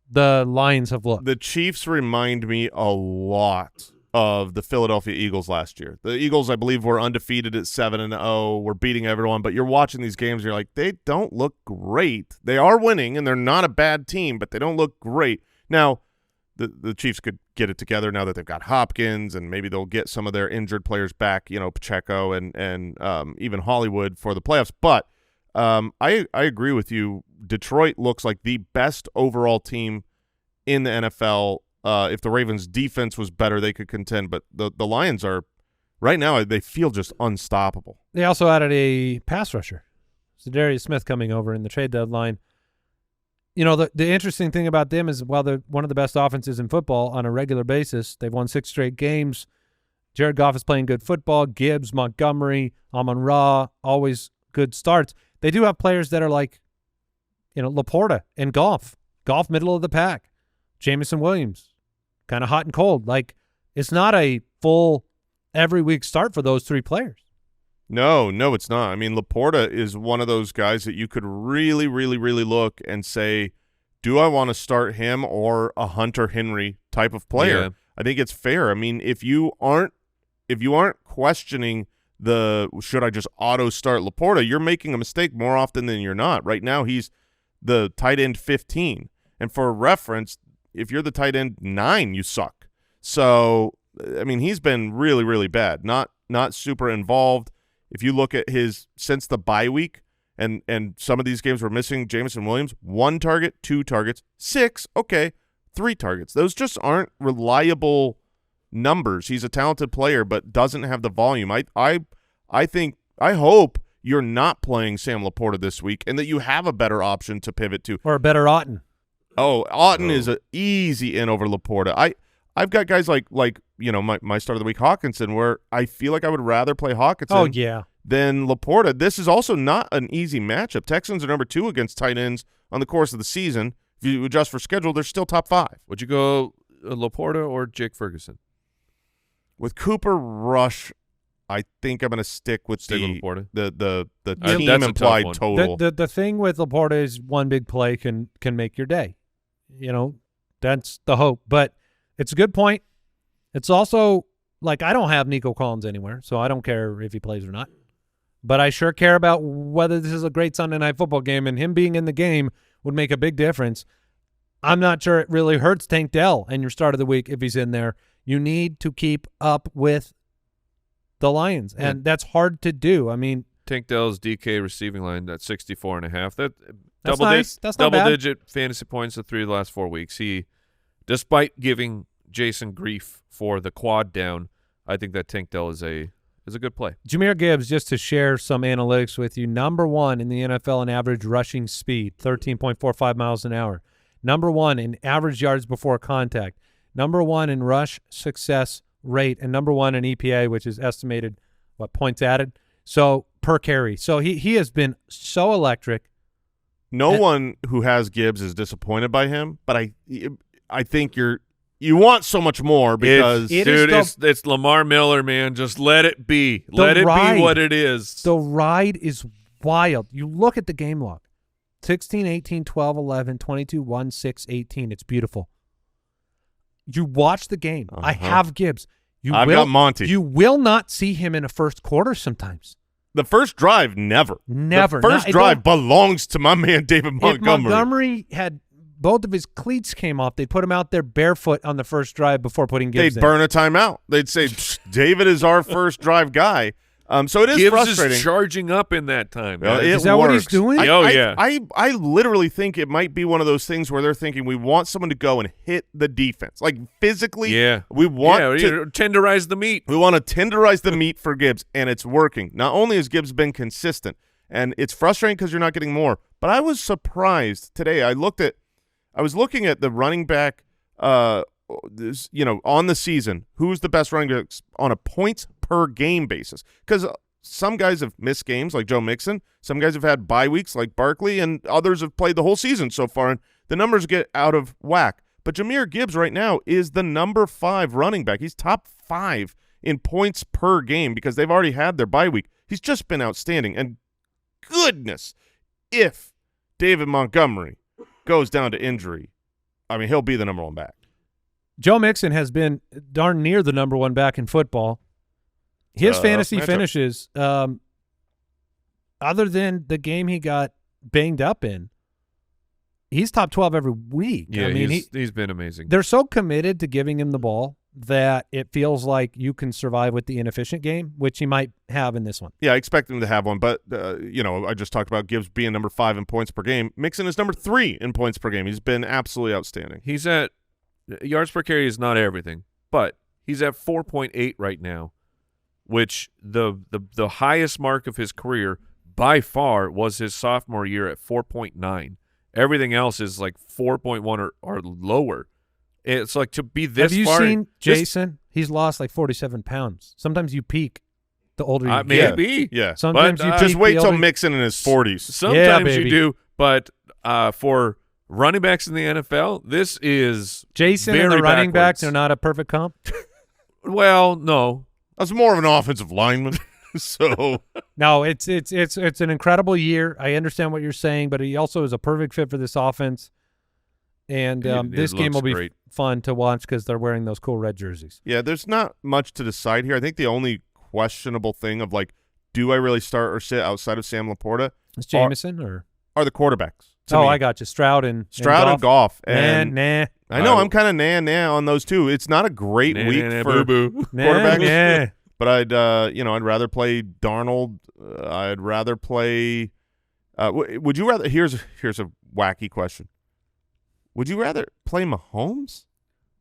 the Lions have looked. The Chiefs remind me a lot of the Philadelphia Eagles last year. The Eagles, I believe, were undefeated at 7-0. We're beating everyone, but you're watching these games and you're like, they don't look great. They are winning, and they're not a bad team, but they don't look great. Now, the Chiefs could get it together now that they've got Hopkins, and maybe they'll get some of their injured players back, Pacheco and even Hollywood for the playoffs. But I agree with you. Detroit looks like the best overall team in the NFL. If the Ravens' defense was better, they could contend. But the Lions are, right now, they feel just unstoppable. They also added a pass rusher. Zadarius Smith coming over in the trade deadline. The interesting thing about them is while they're one of the best offenses in football on a regular basis, they've won 6 straight games. Jared Goff is playing good football. Gibbs, Montgomery, Amon-Ra, always good starts. They do have players that are like, Laporta and Goff middle of the pack. Jamison Williams, kind of hot and cold. Like, it's not a full every week start for those 3 players. No, it's not. I mean, Laporta is one of those guys that you could really, really, really look and say, do I want to start him or a Hunter Henry type of player? Yeah. I think it's fair. I mean, if you aren't questioning should I just auto start Laporta, you're making a mistake more often than you're not. Right now, he's the tight end 15. And for reference, if you're the tight end 9, you suck. So, I mean, he's been really, really bad. Not super involved. If you look at his since the bye week, and some of these games were missing Jamison Williams, 1 target, 2 targets, 6, okay, 3 targets. Those just aren't reliable numbers. He's a talented player, but doesn't have the volume. I hope you're not playing Sam Laporta this week and that you have a better option to pivot to. Or a better Otten. Oh, Otten is an easy in over Laporta. I've got guys like my start of the week Hawkinson, where I feel like I would rather play Hawkinson than Laporta. This is also not an easy matchup. Texans are number 2 against tight ends on the course of the season. If you adjust for schedule, they're still top 5. Would you go Laporta or Jake Ferguson? With Cooper Rush, I think I'm going to stick with Laporta. the That's team a tough implied one. total. The thing with Laporta is one big play can make your day. That's the hope. But it's a good point. It's also like I don't have Nico Collins anywhere, so I don't care if he plays or not. But I sure care about whether this is a great Sunday Night Football game, and him being in the game would make a big difference. I'm not sure it really hurts Tank Dell in your start of the week if he's in there. You need to keep up with the Lions, and that's hard to do. I mean, Tank Dell's DK receiving line, that's 64.5. That's nice. That's not bad. Double-digit fantasy points the 3 of the last 4 weeks. He, despite giving Jason grief for the quad down, I think that Tank Dell is a good play. Jahmyr Gibbs, just to share some analytics with you, number 1 in the NFL in average rushing speed, 13.45 miles an hour. Number 1 in average yards before contact. Number 1 in rush success rate, and number 1 in EPA, which is estimated, points added? So per carry. So he has been so electric. No one who has Gibbs is disappointed by him, but I think you want so much more because it's Lamar Miller, man. Just let it be. Let it be what it is. The ride is wild. You look at the game log. 16, 18, 12, 11, 22, 1, 6, 18. It's beautiful. You watch the game. I have Gibbs. I've got Monty. You will not see him in a first quarter sometimes. The first drive, never. Never. The first drive belongs to my man David Montgomery. If Montgomery had both of his cleats came off, they'd put him out there barefoot on the first drive before putting Gibbs in. They'd burn a timeout. They'd say, David is our first drive guy. So it is Gibbs frustrating. Is charging up in that time. Is that what he's doing? I literally think it might be one of those things where they're thinking we want someone to go and hit the defense. Like physically, we want to tenderize the meat. We want to tenderize the meat for Gibbs, and it's working. Not only has Gibbs been consistent, and it's frustrating because you're not getting more, but I was surprised today. I was looking at the running back on the season, who's the best running backs on a points per game basis, because some guys have missed games like Joe Mixon, some guys have had bye weeks like Barkley, and others have played the whole season so far, and the numbers get out of whack. But Jahmyr Gibbs right now is the number 5 running back. He's top 5 in points per game because they've already had their bye week. He's just been outstanding, and goodness, if David Montgomery goes down to injury, I mean, he'll be the number 1 back. Joe Mixon has been darn near the number 1 back in football. His fantasy finishes, other than the game he got banged up in, he's top 12 every week. Yeah, I mean, he's been amazing. They're so committed to giving him the ball that it feels like you can survive with the inefficient game, which he might have in this one. Yeah, I expect him to have one, but, I just talked about Gibbs being number 5 in points per game. Mixon is number 3 in points per game. He's been absolutely outstanding. He's at yards per carry is not everything, but he's at 4.8 right now, which the highest mark of his career by far was his sophomore year at 4.9. Everything else is like 4.1 or lower. It's like to be this far. Have you seen Jason? He's lost like 47 pounds. Sometimes you peak the older you get. Maybe. Yeah. Sometimes but, you just wait till older... Mixon in his 40s. Sometimes you do, but for running backs in the NFL, this is Jason and the running backs are not a perfect comp? Well, no. I was more of an offensive lineman. So no, it's an incredible year. I understand what you're saying, but he also is a perfect fit for this offense. And this game will be fun to watch because they're wearing those cool red jerseys. Yeah, there's not much to decide here. I think the only questionable thing of like, do I really start or sit outside of Sam Laporta? Is Jameson or are the quarterbacks? I got you. Stroud and Goff. And nah. I know I'm kind of nah on those two. It's not a great week for quarterbacks. But I'd rather play Darnold. I'd rather play. Would you rather? Here's a wacky question. Would you rather play Mahomes?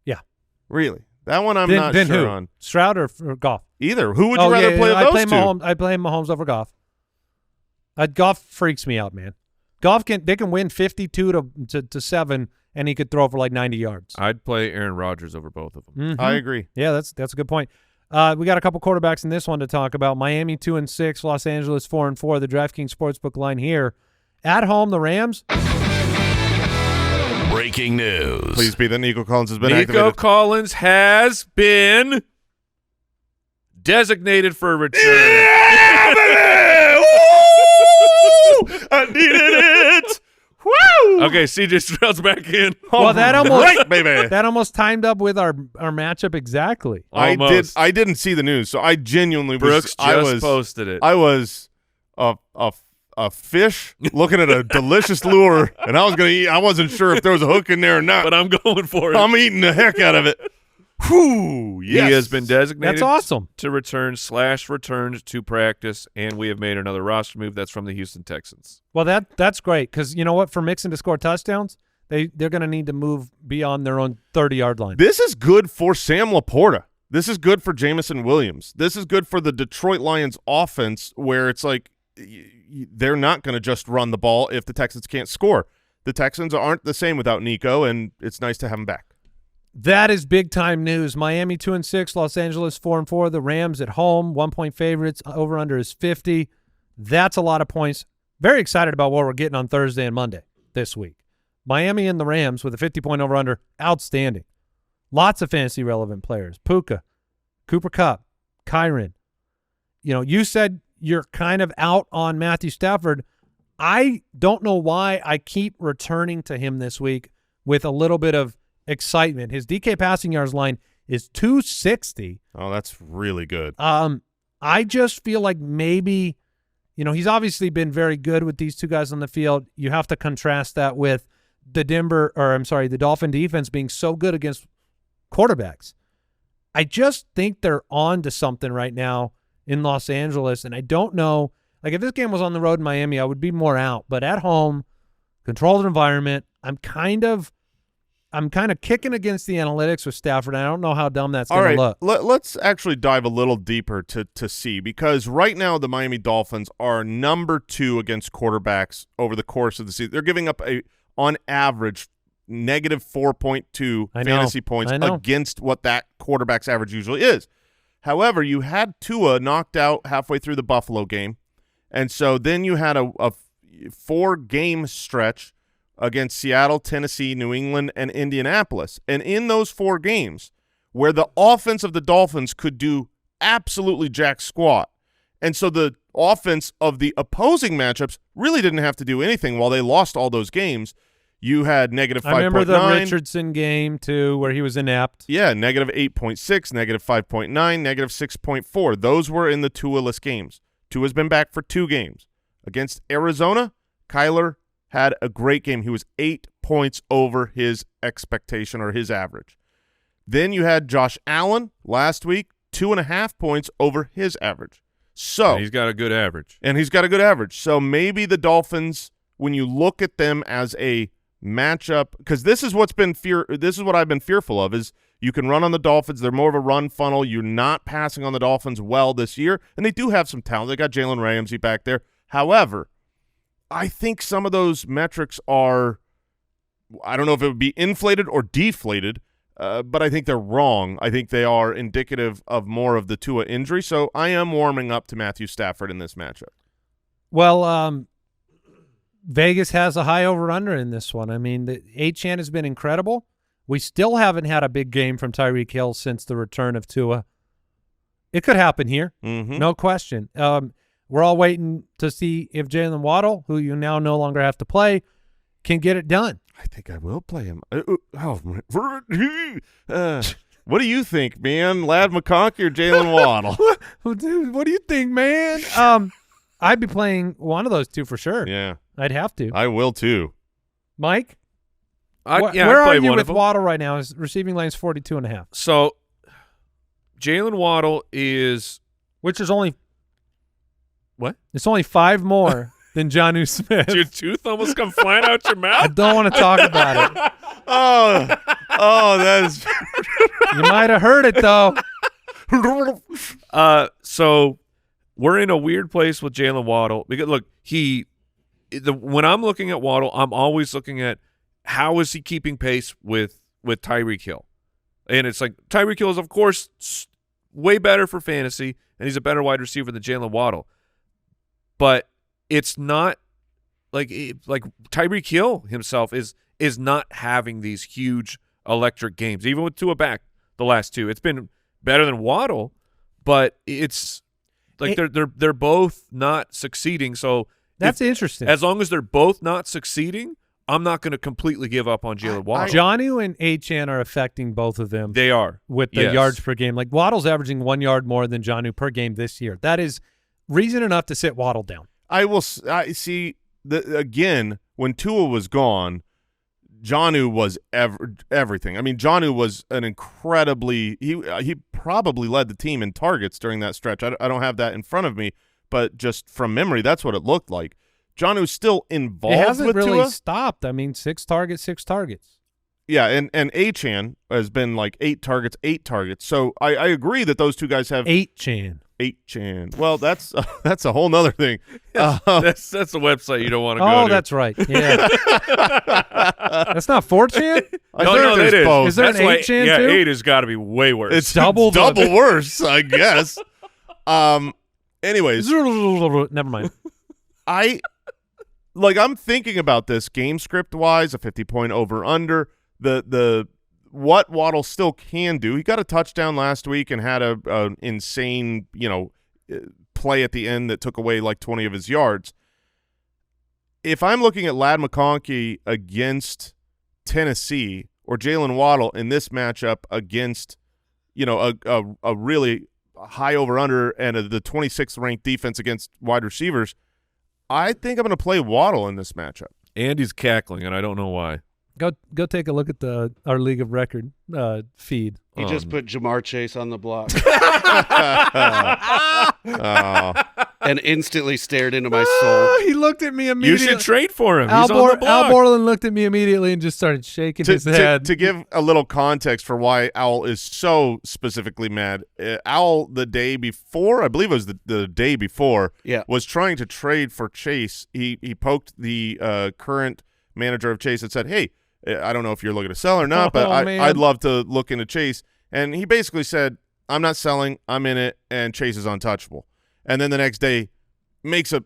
Yeah. Really? That one I'm not sure on. Stroud or Goff? Either. Who would you rather play of those two? I play Mahomes over Goff. Goff freaks me out, man. Goff they can win 52 to 7 and he could throw for like 90 yards. I'd play Aaron Rodgers over both of them. Mm-hmm. I agree. Yeah, that's a good point. We got a couple quarterbacks in this one to talk about. Miami 2-6, Los Angeles 4-4. The DraftKings Sportsbook line here. At home, the Rams. Breaking news. Please be that Nico Collins has been Nico activated. Collins has been designated for a return. Yeah, baby! Woo! I needed it. Woo! Okay, CJ Stroud's back in. Well, that almost Right, baby. that almost timed up with our matchup exactly. Almost. I didn't see the news, so I genuinely Brooks posted it. I was a fish looking at a delicious lure, and I was gonna eat. I wasn't sure if there was a hook in there or not, but I'm going for it. I'm eating the heck out of it. Whew, yes. He has been designated That's awesome. to return/returned to practice, and we have made another roster move. That's from the Houston Texans. Well, that's great because you know what? For Mixon to score touchdowns, they're going to need to move beyond their own 30-yard line. This is good for Sam Laporta. This is good for Jamison Williams. This is good for the Detroit Lions offense, where it's like they're not going to just run the ball if the Texans can't score. The Texans aren't the same without Nico, and it's nice to have him back. That is big-time news. Miami 2-6, Los Angeles 4-4. The Rams at home, 1-point favorites. Over-under is 50. That's a lot of points. Very excited about what we're getting on Thursday and Monday this week. Miami and the Rams with a 50-point over-under, outstanding. Lots of fantasy-relevant players. Puka, Cooper Kupp, Kyren. You know, you said you're kind of out on Matthew Stafford. I don't know why I keep returning to him this week with a little bit of excitement. His DK passing yards line is 260. Oh, that's really good. I just feel like maybe, you know, he's obviously been very good with these two guys on the field. You have to contrast that with the Dolphin defense being so good against quarterbacks. I just think they're on to something right now in Los Angeles, and I don't know. Like, if this game was on the road in Miami, I would be more out. But at home, controlled environment, I'm kind of kicking against the analytics with Stafford, and I don't know how dumb that's going to look. Let's actually dive a little deeper to see, because right now the Miami Dolphins are number 2 against quarterbacks over the course of the season. They're giving up on average, negative 4.2 fantasy points against what that quarterback's average usually is. However, you had Tua knocked out halfway through the Buffalo game, and so then you had a 4-game stretch against Seattle, Tennessee, New England, and Indianapolis. And in those 4 games, where the offense of the Dolphins could do absolutely jack squat, and so the offense of the opposing matchups really didn't have to do anything while they lost all those games, you had negative 5.9. I remember the Richardson game, too, where he was inept. Yeah, negative 8.6, negative 5.9, negative 6.4. Those were in the Tua-less games. Tua's been back for 2 games. Against Arizona, Kyler had a great game. He was 8 points over his expectation or his average. Then you had Josh Allen last week, 2.5 points over his average. So and he's got a good average. So maybe the Dolphins, when you look at them as a matchup, because this is what I've been fearful of, is you can run on the Dolphins. They're more of a run funnel. You're not passing on the Dolphins well this year, and they do have some talent. They got Jalen Ramsey back there. However, I think some of those metrics are, I don't know if it would be inflated or deflated, but I think they're wrong. I think they are indicative of more of the Tua injury. So I am warming up to Matthew Stafford in this matchup. Well, Vegas has a high over-under in this one. I mean, the Achane has been incredible. We still haven't had a big game from Tyreek Hill since the return of Tua. It could happen here, no question. We're all waiting to see if Jalen Waddle, who you now no longer have to play, can get it done. I think I will play him. What do you think, man? Lad McConkey or Jalen Waddle? Dude, what do you think, man? I'd be playing one of those two for sure. Yeah. I'd have to. I will too. Mike? Where are you with Waddle right now? His receiving line's 42.5. So Jalen Waddle is – which is only – what? It's only 5 more than Jonnu Smith. Did your tooth almost come flying out your mouth? I don't want to talk about it. Oh, that is – You might have heard it, though. So we're in a weird place with Jalen Waddle. Because, look, when I'm looking at Waddle, I'm always looking at how is he keeping pace with Tyreek Hill? And it's like Tyreek Hill is, of course, way better for fantasy, and he's a better wide receiver than Jalen Waddle. But it's not like Tyreek Hill himself is not having these huge electric games, even with Tua back the last two. It's been better than Waddle, but it's like they're both not succeeding. So that's interesting. As long as they're both not succeeding, I'm not going to completely give up on Jalen Waddle. Jonnu and Achane are affecting both of them. They are. With the yards per game. Like Waddle's averaging 1 yard more than Jonnu per game this year. That is reason enough to sit Waddle down. I see again, when Tua was gone, Jonnu was everything. I mean, Jonnu was an incredibly he probably led the team in targets during that stretch. I don't have that in front of me, but just from memory, that's what it looked like. Jonnu's still involved. It hasn't with really Tua. stopped. I mean, 6 targets. Yeah, and Achane has been like 8 targets. So I agree that those two guys have 8chan. Well, that's a whole nother thing. That's a website you don't want to go to. Oh, that's right. Yeah. That's not 4chan? No, it is. Is there an 8chan yeah, too? 8 has got to be way worse. It's double worse, I guess. Anyways, never mind. I'm thinking about this game script wise, a 50-point over under. The what Waddle still can do. He got a touchdown last week and had a insane, play at the end that took away like 20 of his yards. If I'm looking at Ladd McConkey against Tennessee or Jalen Waddle in this matchup against, a really high over under and the 26th ranked defense against wide receivers, I think I'm going to play Waddle in this matchup. Andy's cackling, and I don't know why. Go take a look at our League of Record feed. He just put Jamar Chase on the block. And instantly stared into my soul. He looked at me immediately. You should trade for him. He's on the block. Al Borland looked at me immediately and just started shaking his head. To give a little context for why Owl is so specifically mad, Owl the day before, I believe it was the day before, was trying to trade for Chase. He poked the current manager of Chase and said, hey, I don't know if you're looking to sell or not, but I'd love to look into Chase. And he basically said, I'm not selling, I'm in it, and Chase is untouchable. And then the next day makes a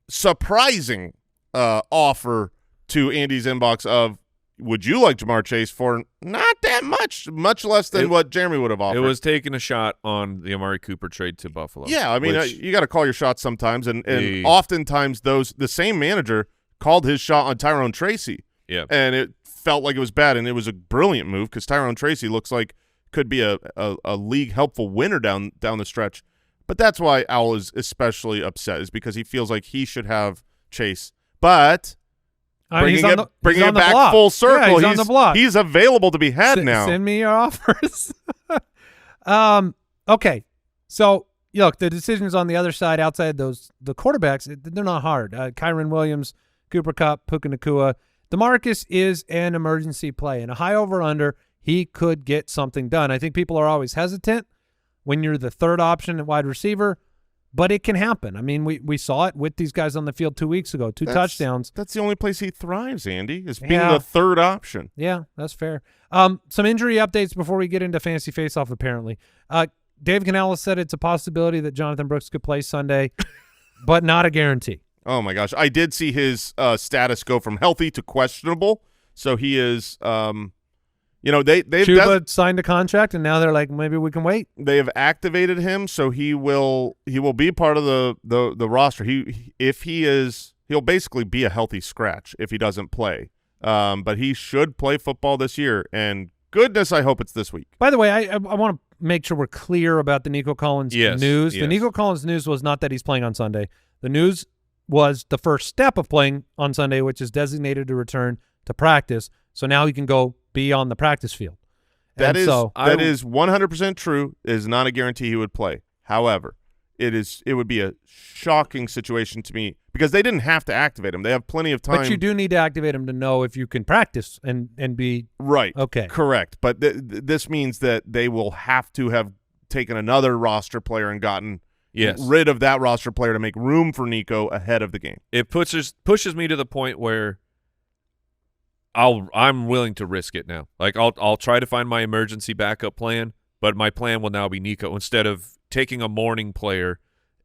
surprising offer to Andy's inbox of, would you like Jamar Chase for not that much less than what Jeremy would have offered. It was taking a shot on the Amari Cooper trade to Buffalo. Yeah, I mean, you got to call your shots sometimes, and oftentimes the same manager called his shot on Tyrone Tracy. Yeah, and it felt like it was bad, and it was a brilliant move because Tyrone Tracy looks like could be a league helpful winner down the stretch. But that's why Owl is especially upset, is because he feels like he should have Chase. But bringing it back full circle, he's on the block. He's available to be had now. Send me your offers. Okay, so look, the decisions on the other side, outside the quarterbacks, they're not hard. Kyren Williams, Cooper Kupp, Puka Nacua. DeMarcus is an emergency play, and a high over-under, he could get something done. I think people are always hesitant when you're the third option at wide receiver, but it can happen. I mean, we saw it with these guys on the field 2 weeks ago, touchdowns. That's the only place he thrives, Andy, is being the third option. Yeah, that's fair. Some injury updates before we get into Fantasy Faceoff, apparently. Dave Canales said it's a possibility that Jonathan Brooks could play Sunday, but not a guarantee. Oh, my gosh. I did see his status go from healthy to questionable, so he is they've Chuba signed a contract, and now they're like, maybe we can wait. They have activated him, so he will be part of the roster. He'll basically be a healthy scratch if he doesn't play. But he should play football this year, and goodness, I hope it's this week. By the way, I want to make sure we're clear about the Nico Collins news. Yes. The Nico Collins news was not that he's playing on Sunday. The news was the first step of playing on Sunday, which is designated to return to practice. So now he can go be on the practice field. That is 100% true. It is not a guarantee he would play. However, it would be a shocking situation to me because they didn't have to activate him. They have plenty of time. But you do need to activate him to know if you can practice and be right. Okay, correct. But this means that they will have to have taken another roster player and gotten rid of that roster player to make room for Nico ahead of the game. It pushes me to the point where I'm willing to risk it now. Like I'll try to find my emergency backup plan, but my plan will now be Nico instead of taking a morning player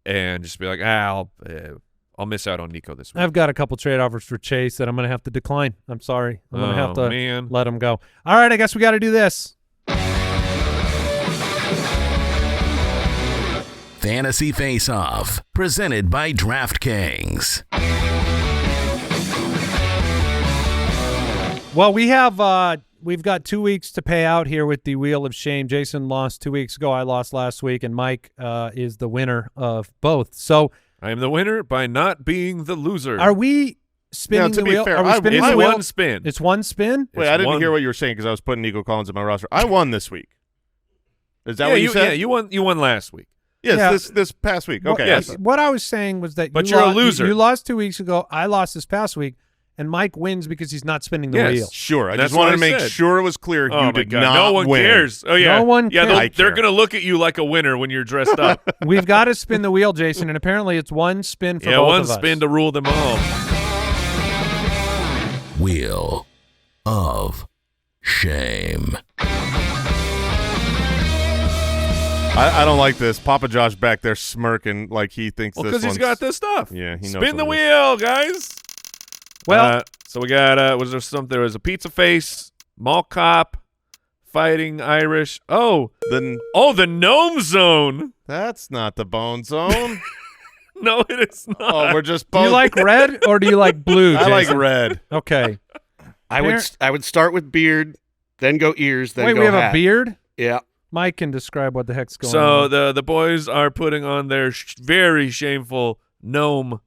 and just be like, I'll miss out on Nico this week. I've got a couple trade offers for Chase that I'm going to have to decline. I'm sorry. I'm going to have to let him go. All right, I guess we got to do this. Fantasy Face-Off, presented by DraftKings. Well, we've got 2 weeks to pay out here with the Wheel of Shame. Jason lost 2 weeks ago. I lost last week, and Mike is the winner of both. So I am the winner by not being the loser. are we spinning the wheel? Fair, are we spinning it's the wheel? one spin. It's one spin? Wait, I didn't hear what you were saying because I was putting Nico Collins in my roster. I won this week. Is that what you said? Yeah, you won last week. Yes, Yeah. this past week. Okay. Yes. What I was saying was that But you're a loser. You lost 2 weeks ago. I lost this past week, and Mike wins because he's not spinning the wheel. Sure. I That's just wanted what to I make said. sure it was clear Oh you my did God. not No one win. cares. Oh yeah. No one Yeah, cares. they're going to look at you like a winner when you're dressed up. We've got to spin the wheel, Jason, and apparently it's one spin for yeah, both one of us. spin to rule them all. Wheel of Shame. I don't like this. Papa Josh back there smirking like he thinks Well, this because he's one's... got this stuff. Yeah, he knows Spin the what it is. wheel, guys. Well, so we got was there something? There was a pizza face, mall cop, fighting Irish. Oh, Then the gnome zone. that's not the bone zone. No, it is not. Oh, we're just do both... you like red or do you like blue, I like Jason? red. Okay. I would start with beard, then go ears, then Wait, go we have hat. a beard? Yeah. Mike can describe what the heck's going So on. the boys are putting on their very shameful gnome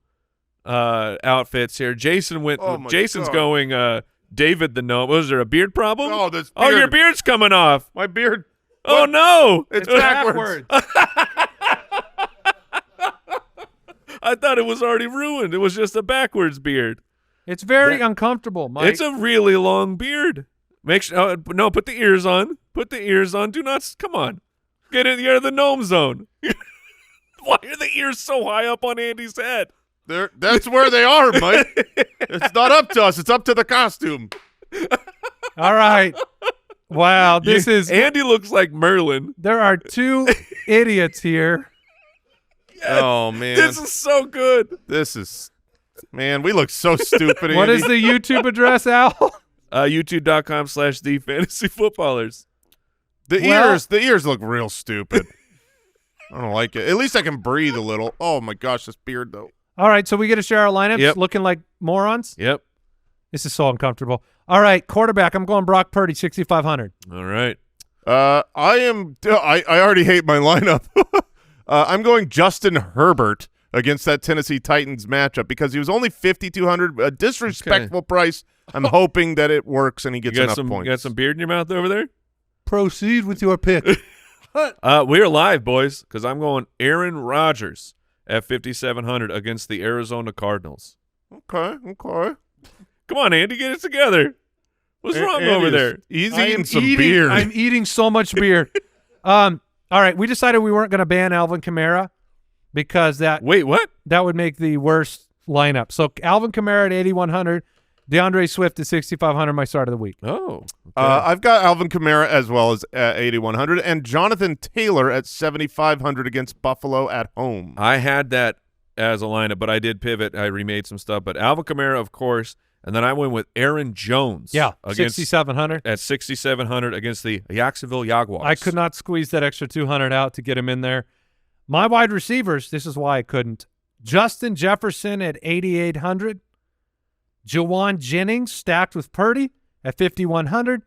outfits here. Jason went. Oh my Jason's God. going. David the gnome. Was there a beard problem? Oh, this Oh, your beard. beard's coming off. My beard. Oh no! It's backwards. I thought it was already ruined. It was just a backwards beard. It's very uncomfortable, Mike. It's a really long beard. Make sure. No, put the ears on. Put the ears on. Do not. Come on. Get in. You're the gnome zone. Why are the ears so high up on Andy's head? That's where they are, Mike. It's not up to us. It's up to the costume. All right. Wow, this is... Andy looks like Merlin. There are two idiots here. Oh, man. This is so good. Man, we look so stupid, What Andy. is the YouTube address, Al? YouTube.com/thefantasyfootballers. The ears look real stupid. I don't like it. At least I can breathe a little. Oh, my gosh, this beard, though. All right, so we get to share our lineups Yep. looking like morons? Yep. This is so uncomfortable. All right, quarterback, I'm going Brock Purdy, 6,500. All right. I already hate my lineup. I'm going Justin Herbert against that Tennessee Titans matchup because he was only 5,200, a disrespectful price. I'm hoping that it works and he gets enough points. You got some beard in your mouth over there? Proceed with your pick. We're live, boys, because I'm going Aaron Rodgers at 5,700 against the Arizona Cardinals. Okay. Come on, Andy, get it together. What's wrong over there? He's I eating am some beer. I'm eating so much beer. All right, we decided we weren't going to ban Alvin Kamara because Wait, what? that would make the worst lineup. So Alvin Kamara at 8,100, DeAndre Swift at 6,500, my start of the week. Oh. Okay. I've got Alvin Kamara as well as at 8,100 and Jonathan Taylor at 7,500 against Buffalo at home. I had that as a lineup, but I did pivot. I remade some stuff. But Alvin Kamara, of course, and then I went with Aaron Jones. Yeah, against 6,700. at 6,700 against the Jacksonville Jaguars. I could not squeeze that extra 200 out to get him in there. My wide receivers, this is why I couldn't. Justin Jefferson at 8,800. Jawan Jennings stacked with Purdy at 5,100.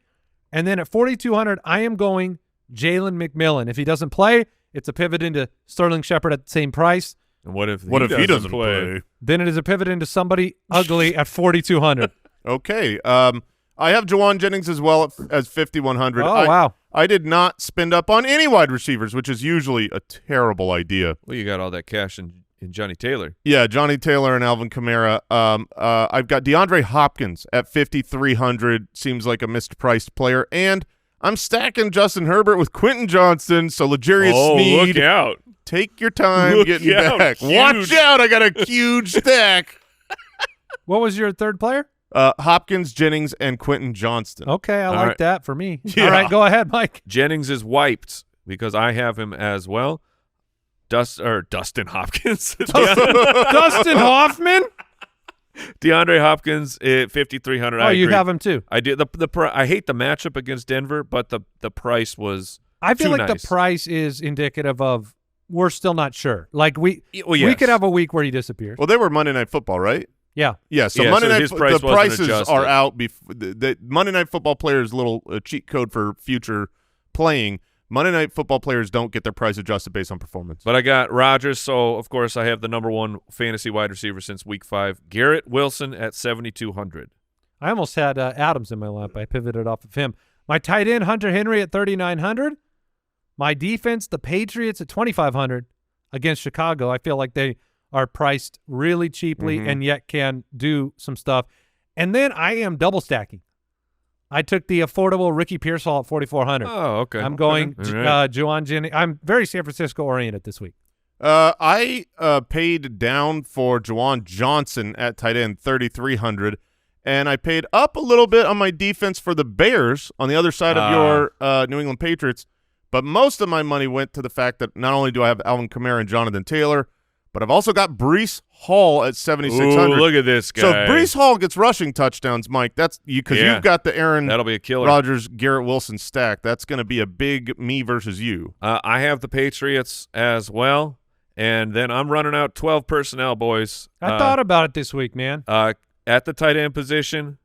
And then at 4,200, I am going Jalen McMillan. If he doesn't play, it's a pivot into Sterling Shepard at the same price. And what if he doesn't play? Then it is a pivot into somebody ugly at 4,200. Okay. I have Jawan Jennings as well as 5,100. Oh, wow. I did not spend up on any wide receivers, which is usually a terrible idea. Well, you got all that cash in Johnny Taylor. Yeah, Johnny Taylor and Alvin Kamara. I've got DeAndre Hopkins at 5,300. Seems like a mispriced player. And I'm stacking Justin Herbert with Quentin Johnson. So L'Jarius Sneed. Look out. Take your time Look getting out, back. huge. Watch out. I got a huge stack. What was your third player? Hopkins, Jennings, and Quentin Johnston. Okay, I All like right. that for me. Yeah. All right, go ahead, Mike. Jennings is wiped because I have him as well. Dustin Hopkins. Dustin Hoffman? DeAndre Hopkins at 5,300. Oh, I you agree. have him too. I did. I hate the matchup against Denver, but the price was I feel too like nice. the price is indicative of we're still not sure. Like we yes. could have a week where he disappears. Well, they were Monday Night Football, right? Yeah. Yeah, so Yeah, Monday so Night his price the wasn't prices adjusted. are out. The Monday Night Football players' little cheat code for future playing. Monday Night Football players don't get their price adjusted based on performance. But I got Rodgers, so of course I have the #1 fantasy wide receiver since week 5, Garrett Wilson at 7,200. I almost had Adams in my lap. I pivoted off of him. My tight end, Hunter Henry at 3,900. My defense, the Patriots at 2,500 against Chicago. I feel like they are priced really cheaply and yet can do some stuff. And then I am double stacking. I took the affordable Ricky Pearsall at 4,400. Oh, okay. I'm going All right. Juwan Jennings. I'm very San Francisco oriented this week. I paid down for Juwan Johnson at tight end, 3,300, and I paid up a little bit on my defense for the Bears on the other side of your New England Patriots. But most of my money went to the fact that not only do I have Alvin Kamara and Jonathan Taylor, but I've also got Breece Hall at 7,600. Ooh, look at this guy. So if Breece Hall gets rushing touchdowns, Mike, that's because you've got the Aaron That'll be a killer. Rodgers, Garrett Wilson stack. That's going to be a big me versus you. I have the Patriots as well, and then I'm running out 12 personnel, boys. I thought about it this week, man. At the tight end position,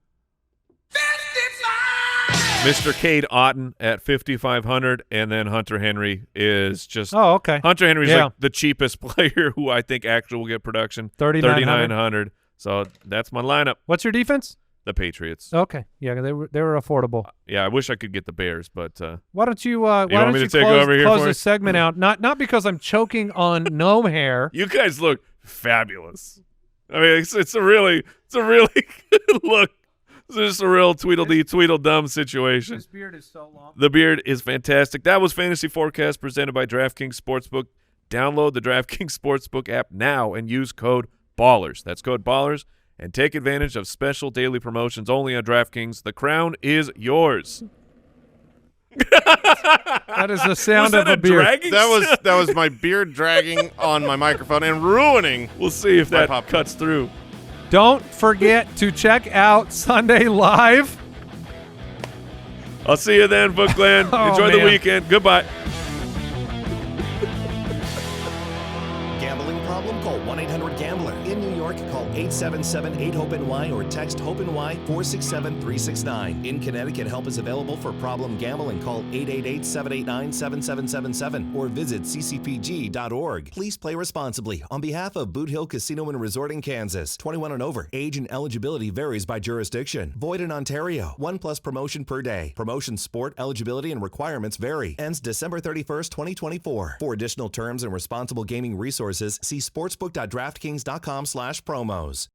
Mr. Cade Otton at 5,500, and then Hunter Henry is just Okay. Hunter Henry's Yeah. like the cheapest player who I think actually will get production. 3,900. So that's my lineup. What's your defense? The Patriots. Okay. Yeah, they were affordable. Yeah, I wish I could get the Bears, but Why don't you want me to take over here close for this you? segment out? Not because I'm choking on gnome hair. you guys look fabulous. I mean, it's a really good look. It's just a real Tweedledum situation. This beard is so long. The beard is fantastic. That was Fantasy Forecast presented by DraftKings Sportsbook. Download the DraftKings Sportsbook app now and use code BALLERS. That's code BALLERS. And take advantage of special daily promotions only on DraftKings. The crown is yours. That is the sound Was of that a beard. dragging That was my beard dragging on my microphone and ruining. We'll see if that popcorn. cuts through. Don't forget to check out Sunday Live. I'll see you then, FootClan. Oh, Enjoy the man. weekend. Goodbye. Gambling problem? Call 1-800-GAMBLER. In New York, call 877-8-HOPE-NY or text HOPE-NY 467-369. In Connecticut, help is available for problem gambling. Call 888-789-7777 or visit ccpg.org. Please play responsibly. On behalf of Boot Hill Casino and Resort in Kansas, 21 and over. Age and eligibility varies by jurisdiction. Void in Ontario. 1+ promotion per day. Promotion sport eligibility and requirements vary. Ends December 31st, 2024. For additional terms and responsible gaming resources, see sportsbook.draftkings.com/promos.